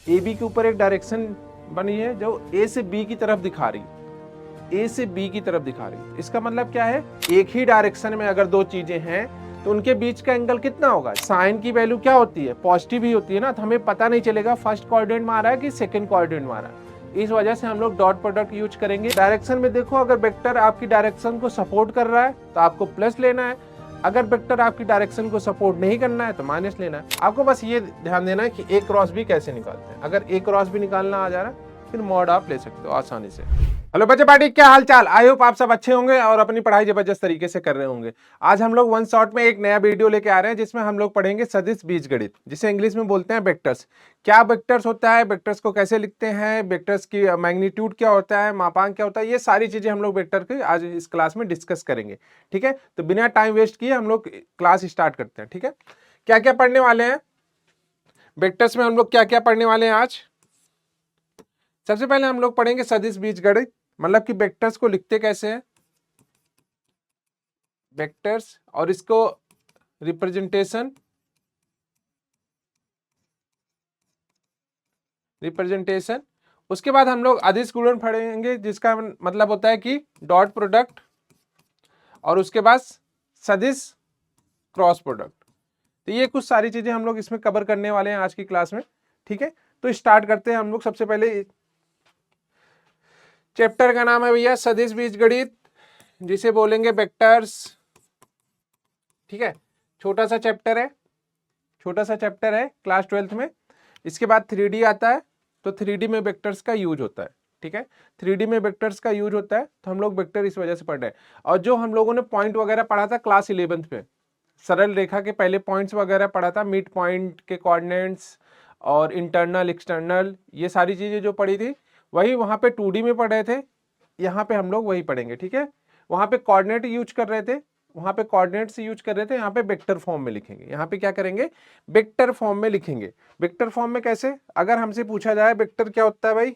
A B के ऊपर एक डायरेक्शन बनी है जो ए से बी की तरफ दिखा रही है, ए से बी की तरफ दिखा रही है। इसका मतलब क्या है, एक ही डायरेक्शन में अगर दो चीजें हैं तो उनके बीच का एंगल कितना होगा। साइन की वैल्यू क्या होती है, पॉजिटिव ही होती है ना, तो हमें पता नहीं चलेगा फर्स्ट कोऑर्डिनेट में आ रहा है कि सेकंड कोऑर्डिनेट में आ रहा है। इस वजह से हम लोग डॉट प्रोडक्ट यूज करेंगे। डायरेक्शन में देखो, अगर वेक्टर आपकी डायरेक्शन को सपोर्ट कर रहा है तो आपको प्लस लेना है, अगर वेक्टर आपकी डायरेक्शन को सपोर्ट नहीं करना है तो माइनस लेना है। आपको बस ये ध्यान देना है कि ए क्रॉस बी कैसे निकालते हैं। अगर ए क्रॉस बी निकालना आ जा रहा है फिर मॉड आप ले सकते हो आसानी से। हेलो बच्चे पार्टी, क्या हाल चाल। आई होप आप सब अच्छे होंगे और अपनी पढ़ाई जबरदस्त तरीके से कर रहे होंगे। आज हम लोग वन शॉट में एक नया वीडियो लेके आ रहे हैं जिसमें हम लोग पढ़ेंगे सदिश बीजगणित, जिसे इंग्लिश में बोलते हैं वेक्टर्स। क्या वेक्टर्स होता है, वेक्टर्स को कैसे लिखते हैं, वेक्टर्स की मैग्नीट्यूड क्या होता है, मापांक क्या होता है, ये सारी चीजें हम लोग वेक्टर की आज इस क्लास में डिस्कस करेंगे। ठीक है, तो बिना टाइम वेस्ट किए हम लोग क्लास स्टार्ट करते हैं। ठीक है, क्या क्या पढ़ने वाले हैं वेक्टर्स में, हम लोग क्या क्या पढ़ने वाले हैं आज। सबसे पहले हम लोग पढ़ेंगे सदिश बीजगणित, मतलब कि वेक्टर्स को लिखते कैसे हैं, वेक्टर्स और इसको रिप्रेजेंटेशन उसके बाद हम लोग अदिश गुणन पढ़ेंगे जिसका मतलब होता है कि डॉट प्रोडक्ट, और उसके बाद सदिश क्रॉस प्रोडक्ट। तो ये कुछ सारी चीजें हम लोग इसमें कवर करने वाले हैं आज की क्लास में। ठीक है, तो स्टार्ट करते हैं हम लोग। सबसे पहले चैप्टर का नाम है भैया सदिश बीजगणित, जिसे बोलेंगे वेक्टर्स। ठीक है, छोटा सा चैप्टर है क्लास 12th में। इसके बाद 3D आता है, तो 3D में वेक्टर्स का यूज होता है। ठीक है, 3D में वेक्टर्स का यूज होता है, तो हम लोग वेक्टर इस वजह से पढ़ रहे हैं। और जो हम लोगों ने पॉइंट वगैरह पढ़ा था क्लास 11th में, सरल रेखा के पहले पॉइंट्स वगैरह पढ़ा था, मिड पॉइंट के कोऑर्डिनेट्स और इंटरनल एक्सटर्नल, ये सारी चीजें जो पढ़ी थी वही वहां पे 2D में पढ़ रहे थे, यहाँ पे हम लोग वही पढ़ेंगे। ठीक है, वहां पे कोऑर्डिनेट यूज कर रहे थे, वहां पे कोऑर्डिनेट्स यूज कर रहे थे, यहाँ पे वेक्टर फॉर्म में लिखेंगे। यहाँ पे क्या करेंगे, वेक्टर फॉर्म में लिखेंगे। वेक्टर फॉर्म में कैसे, अगर हमसे पूछा जाए वेक्टर क्या होता है भाई,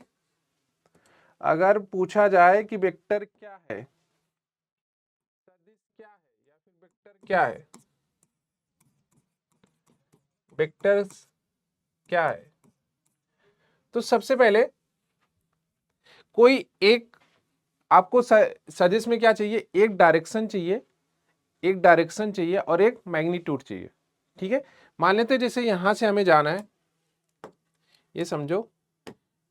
अगर पूछा जाए कि वेक्टर क्या है, सदिश क्या है, या फिर वेक्टर क्या है, वेक्टर्स क्या है, तो सबसे पहले कोई एक आपको सदिश में क्या चाहिए, एक डायरेक्शन चाहिए, एक डायरेक्शन चाहिए और एक मैग्नीट्यूड चाहिए। ठीक है, मान लेते हैं जैसे यहां से हमें जाना है, ये समझो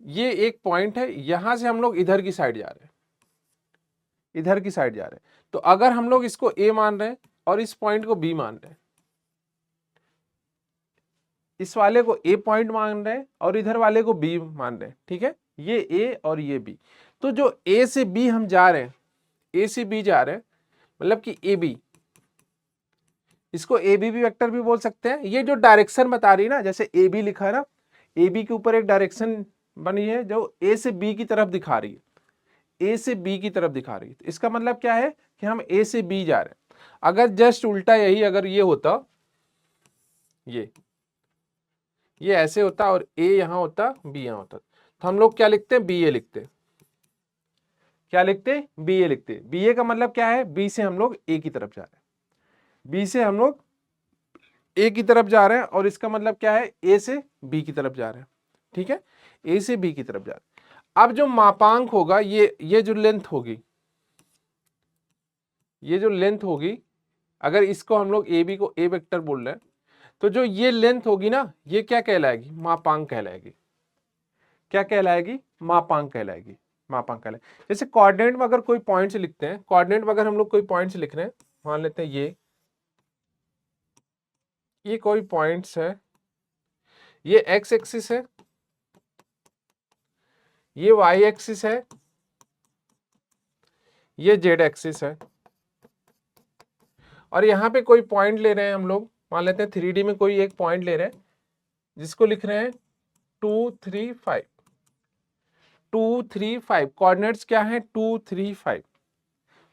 ये एक पॉइंट है, यहां से हम लोग इधर की साइड जा रहे हैं, इधर की साइड जा रहे हैं। तो अगर हम लोग इसको ए मान रहे हैं और इस पॉइंट को बी मान रहे हैं, इस वाले को ए पॉइंट मान रहे हैं और इधर वाले को बी मान रहे हैं। ठीक है, ये ए और ये बी, तो जो ए से बी हम जा रहे हैं, ए से बी जा रहे हैं, मतलब कि ए बी, इसको ए बी वेक्टर भी बोल सकते हैं। ये जो डायरेक्शन बता रही है ना, जैसे ए बी लिखा है ना, ए बी के ऊपर एक डायरेक्शन बनी है जो ए से बी की तरफ दिखा रही है, ए से बी की तरफ दिखा रही है। तो इसका मतलब क्या है कि हम ए से बी जा रहे हैं। अगर जस्ट उल्टा यही अगर ये होता, ये ऐसे होता और ए यहां होता, बी यहां होता, तो हम लोग क्या लिखते हैं, बी ए लिखते हैं। क्या लिखते हैं, बी ए लिखते हैं। बी ए का मतलब क्या है, बी से हम लोग ए की तरफ जा रहे हैं, बी से हम लोग ए की तरफ जा रहे हैं, और इसका मतलब क्या है, ए से बी की तरफ जा रहे हैं। ठीक है, ए से बी की तरफ जा रहे हैं। अब जो मापांक होगा, ये जो लेंथ होगी, ये जो लेंथ होगी, अगर इसको हम लोग ए बी को ए वेक्टर बोल रहे हैं, तो जो ये लेंथ होगी ना, ये क्या कहलाएगी, मापांक कहलाएगी। क्या कहलाएगी, मापांक कहलाएगी, मापांक कहलाएगी। जैसे कोऑर्डिनेट में अगर कोई पॉइंट्स लिखते हैं, कोऑर्डिनेट में अगर हम लोग कोई पॉइंट्स लिख रहे हैं, मान लेते हैं ये कोई पॉइंट्स है, ये एक्स एक्सिस है, ये वाई एक्सिस है, ये जेड एक्सिस है, और यहाँ पे कोई पॉइंट ले रहे हैं हम लोग, मान लेते हैं 3D में कोई एक पॉइंट ले रहे हैं जिसको लिख रहे हैं 2 3 5, 2 3 5। कोऑर्डिनेट्स क्या है, 2 3 5,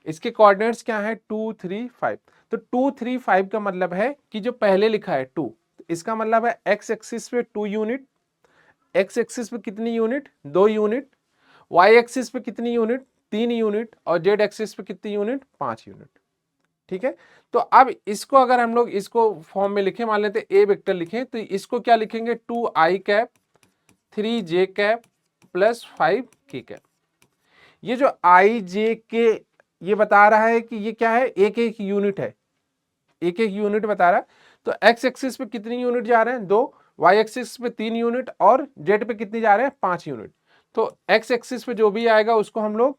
इसके कोऑर्डिनेट्स क्या है, 2 3 5। तो 2 3 5 का मतलब है कि जो पहले लिखा है 2, इसका मतलब है एक्स एक्सिस पे 2 यूनिट, एक्स एक्सिस पे कितनी यूनिट, 2 यूनिट, वाई एक्सिस पे कितनी यूनिट, 3 यूनिट, और जेड एक्सिस पे कितनी यूनिट, 5 यूनिट। ठीक है, तो अब इसको अगर हम लोग इसको फॉर्म में लिखें, मान लेते ए वेक्टर लिखें, तो इसको क्या लिखेंगे, 2i cap 3j cap plus 5k cap. ये जो i j k ये बता रहा है कि ये क्या है, एक एक यूनिट है, एक एक यूनिट बता रहा है। तो x एक्सिस पे कितनी यूनिट जा रहे हैं, 2, y एक्सिस पे 3 यूनिट और z पे कितनी जा रहे हैं, 5 यूनिट। तो x एक्सिस पे जो भी आएगा उसको हम लोग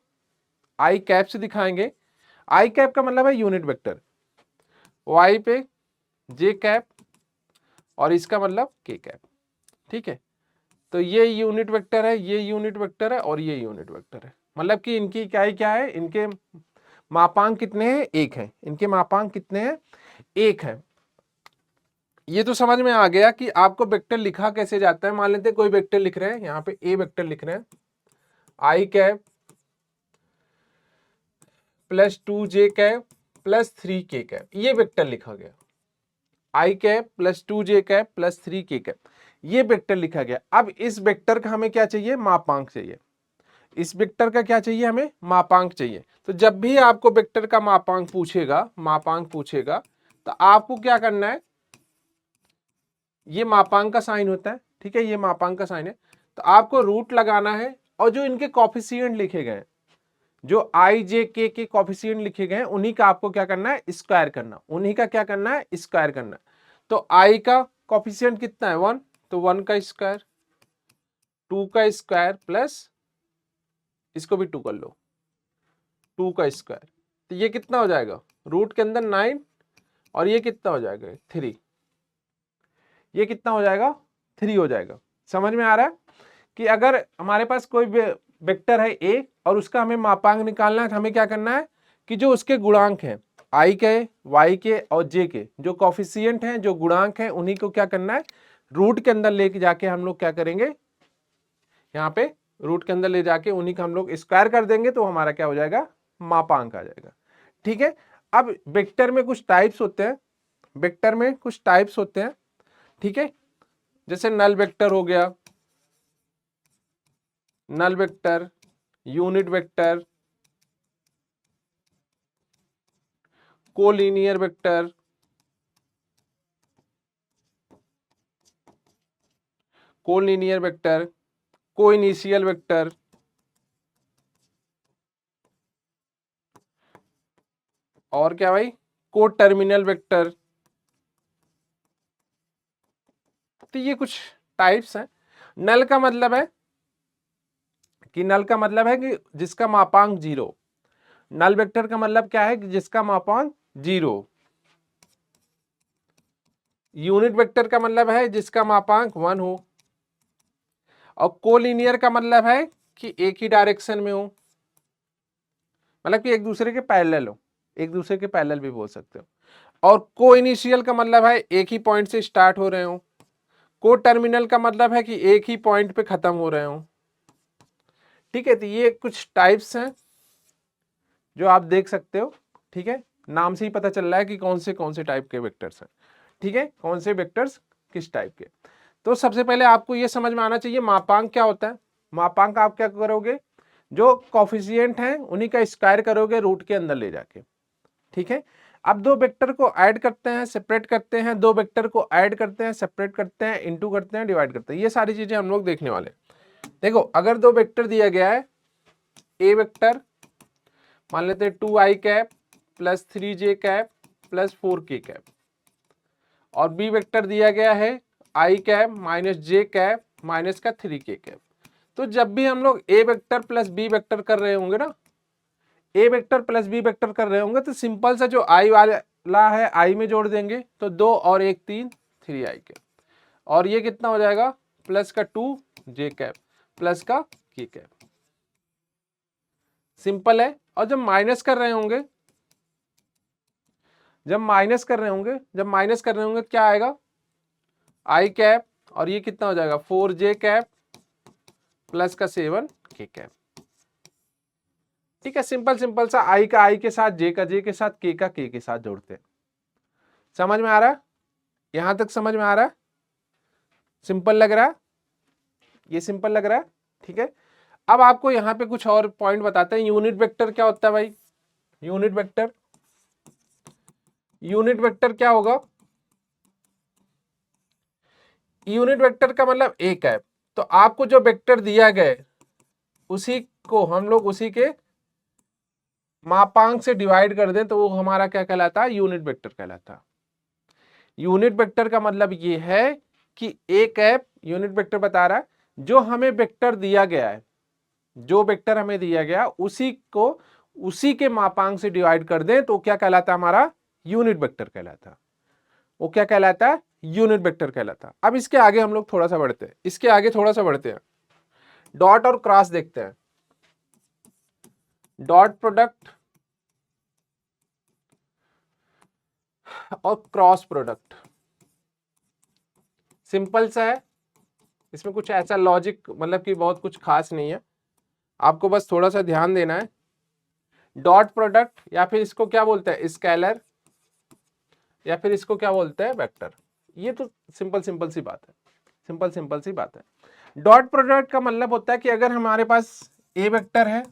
i कैप से दिखाएंगे। i कैप का मतलब है यूनिट वेक्टर, y पे j कैप और इसका मतलब k कैप। ठीक है, तो ये यूनिट वेक्टर है, ये यूनिट वेक्टर है और ये यूनिट वेक्टर है। मतलब कि इनकी इकाई क्या है, इनके मापांक कितने हैं, 1 है। इनके मापांक कितने हैं, 1 है। ये तो समझ में आ गया कि आपको वेक्टर लिखा कैसे जाता है। मान लेते हैं कोई वेक्टर लिख रहे हैं, यहाँ पे ए वेक्टर लिख रहे हैं, I cap plus 2j cap plus 3k cap, ये वेक्टर लिखा गया। I cap plus 2j cap plus 3k cap, ये वेक्टर लिखा गया। अब इस वेक्टर का हमें क्या चाहिए, मापांक चाहिए। इस वेक्टर का क्या चाहिए, हमें मापांक चाहिए। तो जब भी आपको वेक्टर का मापांक पूछेगा तो आपको क्या करना है, ये मापांक का साइन होता है, ठीक है, ये मापांक का साइन है। तो आपको रूट लगाना है और जो इनके कॉफिशिएंट लिखे गए हैं, जो आई जे के कॉफिशिएंट लिखे गए हैं, उन्हीं का आपको क्या करना है, स्क्वायर करना, उन्हीं का क्या करना है, स्क्वायर करना। तो आई का कॉफिशिएंट कितना है, 1, तो 1 का स्क्वायर, 2 का स्क्वायर प्लस इसको भी 2 कर लो, 2 का स्क्वायर। तो ये कितना हो जाएगा, रूट के अंदर 9 और ये कितना हो जाएगा, 3। ये कितना हो जाएगा, 3 हो जाएगा। समझ में आ रहा है कि अगर हमारे पास कोई वेक्टर है ए और उसका हमें मापांक निकालना है, तो हमें क्या करना है कि जो उसके गुणांक हैं, आई के, वाई के और जे के जो कॉफिशिएंट हैं, जो गुणांक हैं, उन्हीं को क्या करना है, रूट के अंदर लेके जाके हम लोग क्या करेंगे, यहाँ पे रूट के अंदर ले जाके उन्हीं का हम लोग स्क्वायर कर देंगे, तो हमारा क्या हो जाएगा, मापांक आ जाएगा। ठीक है, अब वेक्टर में कुछ टाइप्स होते हैं, वेक्टर में कुछ टाइप्स होते हैं, ठीक है, जैसे नल वेक्टर हो गया, null vector, unit vector, collinear vector, collinear vector, coinitial vector, और क्या भाई, को टर्मिनल वेक्टर। तो ये कुछ टाइप्स हैं। नल का मतलब है कि, नल का मतलब है कि जिसका मापांक 0। नल वेक्टर का मतलब क्या है कि जिसका मापांक 0। यूनिट वेक्टर का मतलब है जिसका मापांक 1 हो। और कोलिनियर का मतलब है कि एक ही डायरेक्शन में हो, मतलब कि एक दूसरे के पैरेलल हो, एक दूसरे के पैरेलल भी बोल सकते हो। और कोइनिशियल का मतलब है एक ही पॉइंट से स्टार्ट हो रहे हो। को टर्मिनल का मतलब है कि एक ही पॉइंट पे खत्म हो रहे हो। ठीक है, तो ये कुछ टाइप्स हैं जो आप देख सकते हो। ठीक है, नाम से ही पता चल रहा है कि कौन से टाइप के वेक्टर्स हैं। ठीक है, कौन से वेक्टर्स किस टाइप के। तो सबसे पहले आपको ये समझ में आना चाहिए मापांक क्या होता है। मापांक आप क्या करोगे, जो कॉफिशिएंट हैं उन्हीं का स्क्वायर करोगे रूट के अंदर ले जाके। ठीक है, अब दो वेक्टर को ऐड करते हैं, सेपरेट करते हैं, दो वेक्टर को ऐड करते हैं, सेपरेट करते हैं, इनटू करते हैं, डिवाइड करते हैं, ये सारी चीजें हम लोग देखने वाले हैं। देखो, अगर दो वेक्टर दिया गया है, ए वेक्टर मान लेते हैं 2i cap plus 3j cap plus 4k cap, और बी वेक्टर दिया गया है i cap minus j cap minus का 3k कैप। तो जब भी हम लोग A vector plus B vector कर रहे होंगे ना, A vector plus B vector कर रहे होंगे, तो सिंपल सा जो आई वाला है आई में जोड़ देंगे, तो 2 और 1 3, 3i कैप, और ये कितना हो जाएगा, प्लस का 2j कैप प्लस का k कैप। सिंपल है। और जब माइनस कर रहे होंगे, जब माइनस कर रहे होंगे क्या आएगा, आई कैप, और ये कितना हो जाएगा 4j कैप प्लस का 7k कैप। ठीक है, सिंपल सा आई का आई के साथ, जे का जे के साथ, के का के साथ जोड़ते हैं। समझ में आ रहा है, यहां तक समझ में आ रहा है, सिंपल लग रहा है, ये सिंपल लग रहा है। ठीक है, अब आपको यहां पे कुछ और पॉइंट बताते हैं। यूनिट वेक्टर क्या होता है भाई, यूनिट वेक्टर, यूनिट वेक्टर क्या होगा, यूनिट वेक्टर का मतलब ए कैप, तो आपको जो वेक्टर दिया गया है उसी को हम लोग उसी के मापांक से डिवाइड कर दें तो वो हमारा क्या कहलाता है, यूनिट वेक्टर कहलाता है। यूनिट वेक्टर का मतलब ये है कि ए कैप यूनिट वेक्टर बता रहा है जो हमें वेक्टर दिया गया है, जो वेक्टर हमें दिया गया उसी को उसी के मापांक से डिवाइड कर दें तो क्या कहलाता है, हमारा यूनिट वेक्टर कहलाता है। वो क्या कहलाता है, यूनिट वेक्टर कहलाता है। अब इसके आगे हम लोग थोड़ा सा बढ़ते हैं, इसके आगे थोड़ा सा बढ़ते हैं, डॉट और क्रॉस देखते हैं। डॉट प्रोडक्ट और क्रॉस प्रोडक्ट सिंपल सा है, इसमें कुछ ऐसा लॉजिक मतलब कि बहुत कुछ खास नहीं है, आपको बस थोड़ा सा ध्यान देना है। डॉट प्रोडक्ट या फिर इसको क्या बोलते हैं, स्केलर, या फिर इसको क्या बोलते हैं, वेक्टर। ये तो सिंपल सिंपल सी बात है, सिंपल सी बात है। डॉट प्रोडक्ट का मतलब होता है कि अगर हमारे पास ए वेक्टर है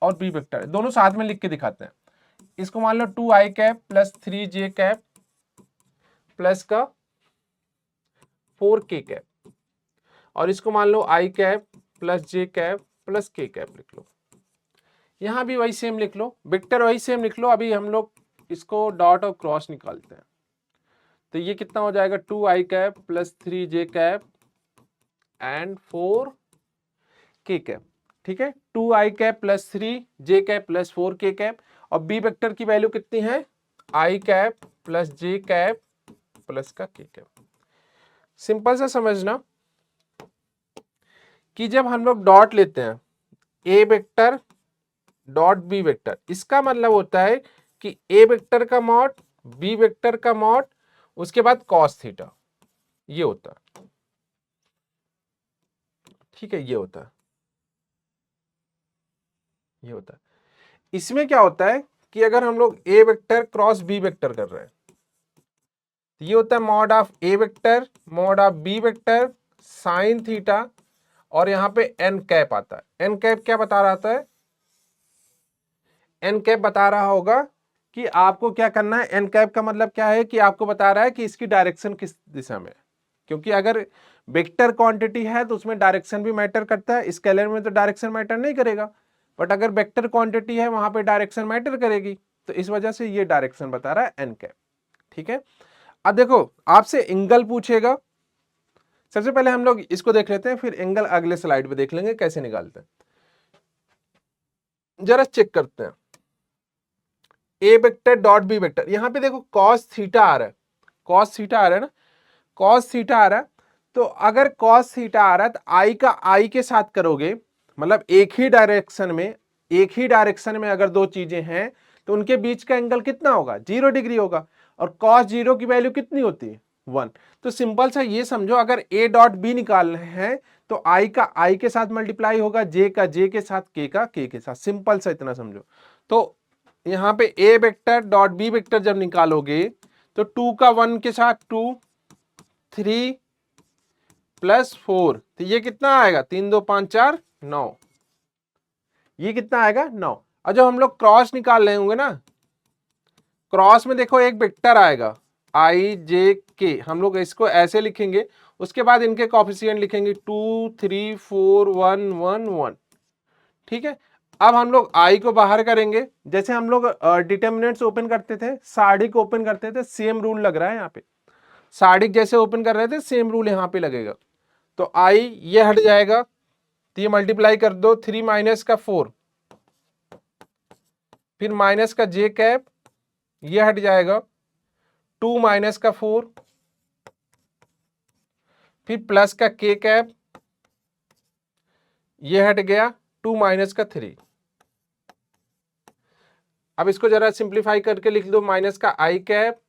और बी वेक्टर है, दोनों साथ में लिख के दिखाते हैं। इसको मान लो 2i cap plus 3j cap plus का 4k कैप, और इसको मान लो i cap plus j cap plus k cap लिख लो। यहां भी वही सेम लिख लो, वेक्टर वही सेम लिख लो। अभी हम लोग इसको डॉट और क्रॉस निकालते हैं, तो ये कितना हो जाएगा, 2i cap plus 3j cap and 4k cap. ठीक है, 2i cap plus 3j cap plus 4k cap, और बी वेक्टर की वैल्यू कितनी है, i cap plus j cap plus का k कैप। सिंपल सा समझना कि जब हम लोग डॉट लेते हैं A vector dot B vector, इसका मतलब होता है कि ए वेक्टर का मॉड बी वेक्टर का मॉड उसके बाद कॉस थीटा, ये होता है। ठीक है, ये होता है, ये होता है। इसमें क्या होता है कि अगर हम लोग A vector cross B vector कर रहे हैं, ये होता है mod of A vector mod of B vector sine theta, और यहां पे एन कैप आता है। एन कैप क्या बता रहा था, एन कैप बता रहा होगा कि आपको क्या करना है। एन कैप का मतलब क्या है कि आपको बता रहा है कि इसकी डायरेक्शन किस दिशा में है, क्योंकि अगर वेक्टर क्वांटिटी है तो उसमें डायरेक्शन भी मैटर करता है, स्केलर में तो डायरेक्शन मैटर नहीं करेगा, बट अगर वेक्टर क्वांटिटी है वहां पे डायरेक्शन मैटर करेगी, तो इस वजह से ये डायरेक्शन बता रहा है एन कैप। ठीक है, अब देखो आपसे एंगल पूछेगा, सबसे पहले हम लोग इसको देख लेते हैं, फिर एंगल अगले स्लाइड पे देख लेंगे कैसे निकालते हैं। जरा चेक करते हैं, A vector dot B vector, यहां पे देखो कॉस थीटा आ रहा है, कॉस थीटा आ रहा है ना, कॉस थीटा आ रहा है। तो अगर कॉस थीटा आ रहा है तो आई का आई के साथ करोगे, मतलब एक ही डायरेक्शन में अगर दो चीजें हैं तो उनके बीच का एंगल कितना होगा, 0 डिग्री होगा, और कॉस 0 की वैल्यू कितनी होती है, 1। तो सिंपल सा ये समझो, अगर ए डॉट बी निकालना है तो आई का आई के साथ मल्टीप्लाई होगा, जे का जे के साथ, के का के के साथ। सिंपल सा इतना समझो। तो यहाँ पे ए वेक्टर डॉट बी वेक्टर जब निकालोगे तो 2 का 1 के साथ 2, 3 प्लस 4, तो ये कितना आएगा, 3 2 5 4 9, ये कितना आएगा 9। और जब हम लोग क्रॉस निकाल रहे होंगे ना, क्रॉस में देखो एक वेक्टर आएगा आई जे के, हम लोग इसको ऐसे लिखेंगे, उसके बाद इनके कॉफिशिएंट लिखेंगे 2 3 4 1 1 1। ठीक है, अब हम लोग आई को बाहर करेंगे, जैसे हम लोग डिटर्मिनेंट्स ओपन करते थे, साड़ी को ओपन करते थे, सेम रूल लग रहा है यहाँ पे, साड़ी जैसे ओपन कर रहे थे सेम रूल यहाँ पे लगेगा। तो आई ये हट जाएगा, तो ये मल्टीप्लाई कर दो, 3 माइनस का 4, फिर माइनस का जे कैप ये हट जाएगा, 2 माइनस का 4, फिर प्लस का के कैप ये हट गया, 2 माइनस का 3। अब इसको जरा सिंप्लीफाई करके लिख दो, माइनस का आई कैप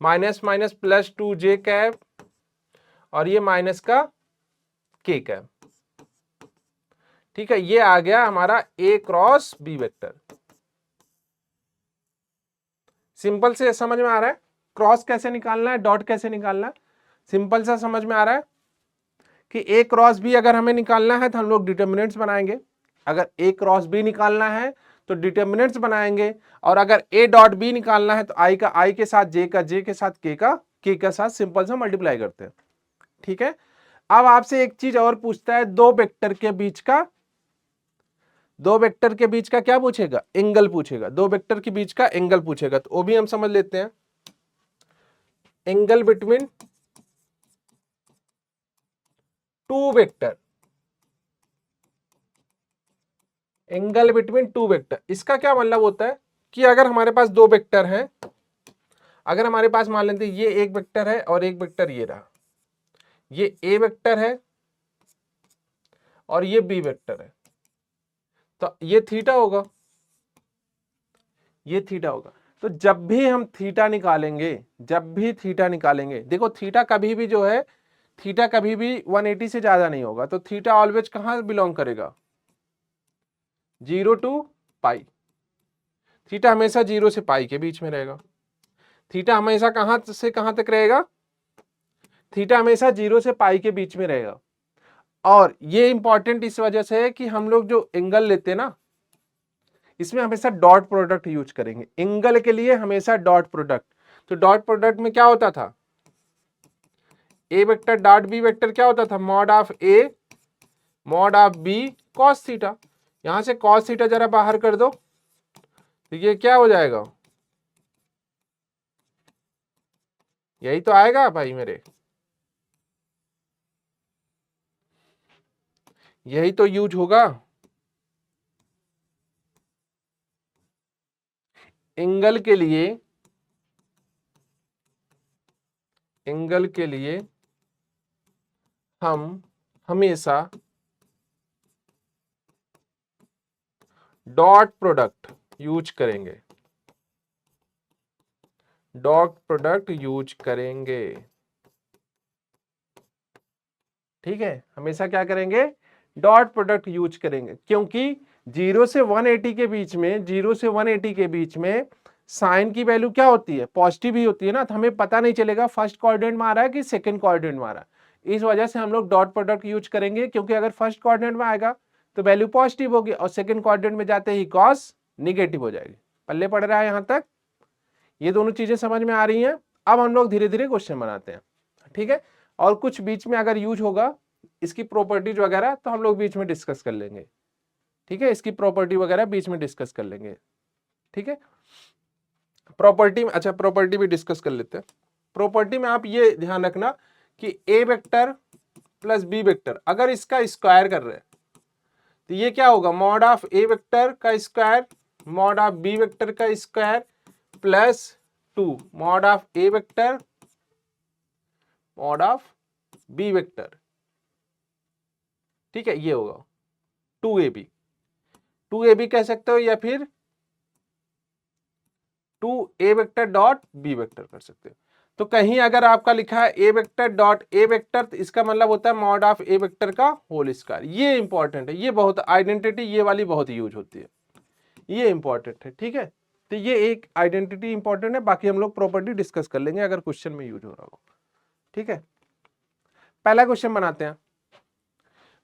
माइनस माइनस प्लस 2 जे कैप, और ये माइनस का के कैप। ठीक है, ये आ गया हमारा ए क्रॉस बी वेक्टर। सिंपल से समझ में आ रहा है क्रॉस कैसे निकालना है, डॉट कैसे निकालना है, सिंपल सा समझ में आ रहा है कि ए क्रॉस बी अगर हमें निकालना है तो हम लोग डिटर्मिनेंट्स बनाएंगे, अगर ए क्रॉस बी निकालना है तो डिटर्मिनेंट्स बनाएंगे, और अगर ए डॉट बी निकालना है तो आई का आई के साथ, जे का जे के साथ, के का के साथ सिंपल सा मल्टीप्लाई करते हैं। ठीक है, अब आपसे एक चीज और पूछता है, दो वेक्टर के बीच का क्या पूछेगा? एंगल पूछेगा। दो वेक्टर के बीच का एंगल पूछेगा, तो वो भी हम समझ लेते हैं। Angle between two vector, angle between two vector, इसका क्या मतलब होता है कि अगर हमारे पास दो वेक्टर हैं, अगर हमारे पास मान लेते हैं ये एक वेक्टर है और एक वेक्टर ये रहा, ये ए वेक्टर है और ये बी वेक्टर है, तो ये थीटा होगा, ये थीटा होगा। तो जब भी हम थीटा निकालेंगे, देखो थीटा कभी भी जो है, थीटा कभी भी 180 से ज्यादा नहीं होगा, तो थीटा ऑलवेज कहां बिलोंग करेगा? 0 टू पाई। थीटा हमेशा 0 से पाई के बीच में रहेगा। थीटा हमेशा कहां से कहां तक रहेगा? थीटा हमेशा 0 से पाई के बीच में रहेगा। और ये इंपॉर्टेंट इस वजह से है कि हम लोग जो एंगल लेते हैं ना, इसमें हमेशा डॉट प्रोडक्ट यूज करेंगे। एंगल के लिए हमेशा डॉट प्रोडक्ट। तो डॉट प्रोडक्ट में क्या होता था? A vector dot B vector क्या होता था? Mod of A mod of B cos theta. यहां से कॉस थीटा जरा बाहर कर दो, तो ये क्या हो जाएगा? यही तो आएगा भाई मेरे, यही तो यूज होगा। एंगल के लिए, एंगल के लिए हम हमेशा डॉट प्रोडक्ट यूज करेंगे, डॉट प्रोडक्ट यूज करेंगे। ठीक है, हमेशा क्या करेंगे? डॉट प्रोडक्ट यूज करेंगे, क्योंकि 0 से 180 के बीच में, 0 से 180 के बीच में साइन की वैल्यू क्या होती है? पॉजिटिव ही होती है ना, तो हमें पता नहीं चलेगा फर्स्ट कोऑर्डिनेट में आ रहा है कि सेकंड कोऑर्डिनेट में आ रहा है। इस वजह से हम लोग डॉट प्रोडक्ट यूज करेंगे, क्योंकि अगर फर्स्ट कोऑर्डिनेट में आएगा तो वैल्यू पॉजिटिव होगी और सेकंड कोऑर्डिनेट में जाते ही कॉस निगेटिव हो जाएगी। पल्ले पड़ रहा है यहां तक? ये दोनों चीजें समझ में आ रही हैं? अब हम लोग धीरे धीरे क्वेश्चन बनाते हैं, ठीक है? और कुछ बीच में अगर यूज होगा इसकी प्रॉपर्टीज वगैरह, तो हम लोग बीच में डिस्कस कर लेंगे, ठीक है? इसकी प्रॉपर्टी वगैरह बीच में डिस्कस कर लेंगे, ठीक है? प्रॉपर्टी में, अच्छा प्रॉपर्टी भी डिस्कस कर लेते हैं। प्रॉपर्टी में आप ये ध्यान रखना कि ए वेक्टर प्लस बी वेक्टर अगर इसका स्क्वायर कर रहे हैं, तो ये क्या होगा? मॉड ऑफ ए वेक्टर का square mod of B vector का square plus 2 mod of A vector mod of B vector, ठीक है? ये होगा 2ab, 2ab कह सकते हो, या फिर 2a vector dot B vector कर सकते हो। तो कहीं अगर आपका लिखा है A vector dot A vector, तो इसका मतलब होता है मॉड ऑफ ए वेक्टर का होल स्क्वायर। ये इंपॉर्टेंट है, ये बहुत आइडेंटिटी ये वाली बहुत यूज होती है, ये इंपॉर्टेंट है, ठीक है? तो ये एक आइडेंटिटी इंपॉर्टेंट है, बाकी हम लोग प्रॉपर्टी डिस्कस कर लेंगे अगर क्वेश्चन में यूज हो रहा हो, ठीक है? पहला क्वेश्चन बनाते हैं।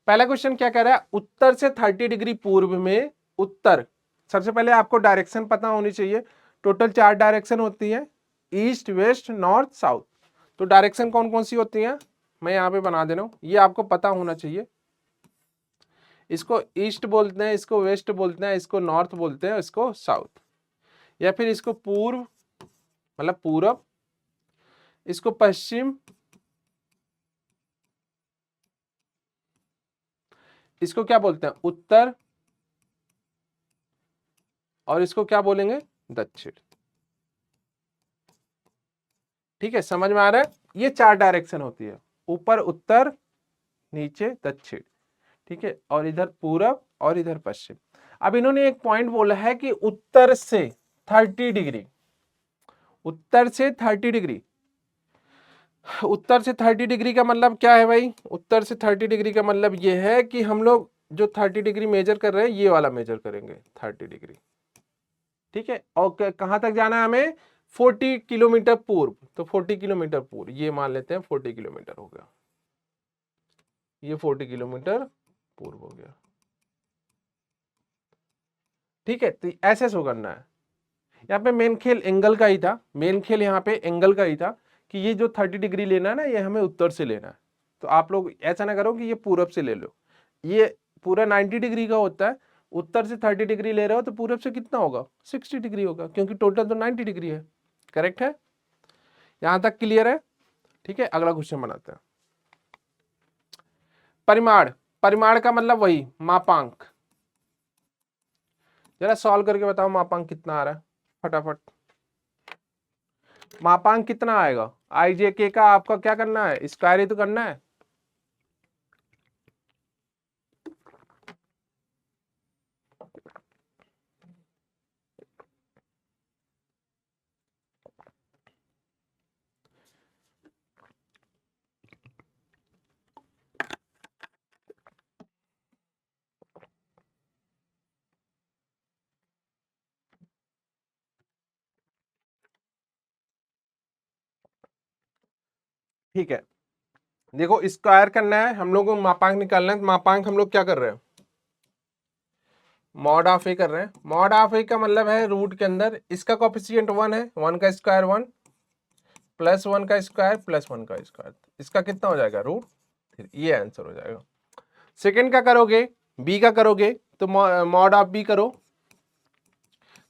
पहला क्वेश्चन क्या कह रहा है? उत्तर से 30 डिग्री पूर्व में उत्तर, सबसे पहले आपको डायरेक्शन पता होनी चाहिए। टोटल 4 डायरेक्शन होती है, ईस्ट वेस्ट नॉर्थ साउथ। तो डायरेक्शन कौन कौन सी होती हैं मैं यहाँ पे बना दे रहा हूँ, ये आपको पता होना चाहिए। इसको ईस्ट बोलते हैं, इसको वेस्ट बोलते हैं, इसको नॉर्थ बोलते हैं, इसको साउथ, या फिर इसको पूर्व मतलब पूरब, इसको पश्चिम, इसको क्या बोलते हैं? उत्तर, और इसको क्या बोलेंगे? दक्षिण। ठीक है, समझ में आ रहा है? ये 4 डायरेक्शन होती है, ऊपर उत्तर, नीचे दक्षिण, ठीक है? और इधर पूरब और इधर पश्चिम। अब इन्होंने एक पॉइंट बोला है कि उत्तर से 30 डिग्री, उत्तर से 30 डिग्री। उत्तर से 30 डिग्री का मतलब क्या है भाई? उत्तर से 30 डिग्री का मतलब ये है कि हम लोग जो 30 डिग्री मेजर कर रहे हैं, ये वाला मेजर करेंगे 30 डिग्री, ठीक है? और कहां तक जाना है हमें? 40 किलोमीटर पूर्व। तो 40 किलोमीटर पूर्व, ये मान लेते हैं 40 किलोमीटर हो गया, ये 40 किलोमीटर पूर्व हो गया, ठीक है? तो ऐसे शो करना है। यहाँ पे मेन खेल एंगल का ही था, मेन खेल यहाँ पे एंगल का ही था कि ये जो 30 डिग्री लेना है ना, ये हमें उत्तर से लेना है, तो आप लोग ऐसा ना करो कि ये पूरब से ले लो, ये पूरा 90 डिग्री का होता है, उत्तर से 30 डिग्री ले रहे हो तो पूरब से कितना होगा 60 डिग्री होगा, क्योंकि टोटल तो 90 डिग्री है। करेक्ट है, यहां तक क्लियर है? ठीक है, अगला क्वेश्चन बनाते हैं। परिमाण, परिमाण का मतलब वही मापांक। जरा सॉल्व करके बताओ मापांक कितना आ रहा है फटाफट। मापांक कितना आएगा? आई जे के का आपका क्या करना है, स्क्वायर ही तो करना है। ठीक है, देखो स्क्वायर करना है हम लोग को, मापांक निकालना है। मापांक हम लोग क्या कर रहे हैं, मॉड ऑफ ए कर रहे हैं। मॉड ऑफ ए का मतलब है रूट के अंदर इसका कोएफिशिएंट 1 है, 1 का स्क्वायर 1 प्लस 1 का स्क्वायर प्लस 1 का स्क्वायर, इसका कितना हो जाएगा रूट, फिर ये आंसर हो जाएगा। सेकंड का करोगे, बी का करोगे तो मॉड ऑफ बी करो,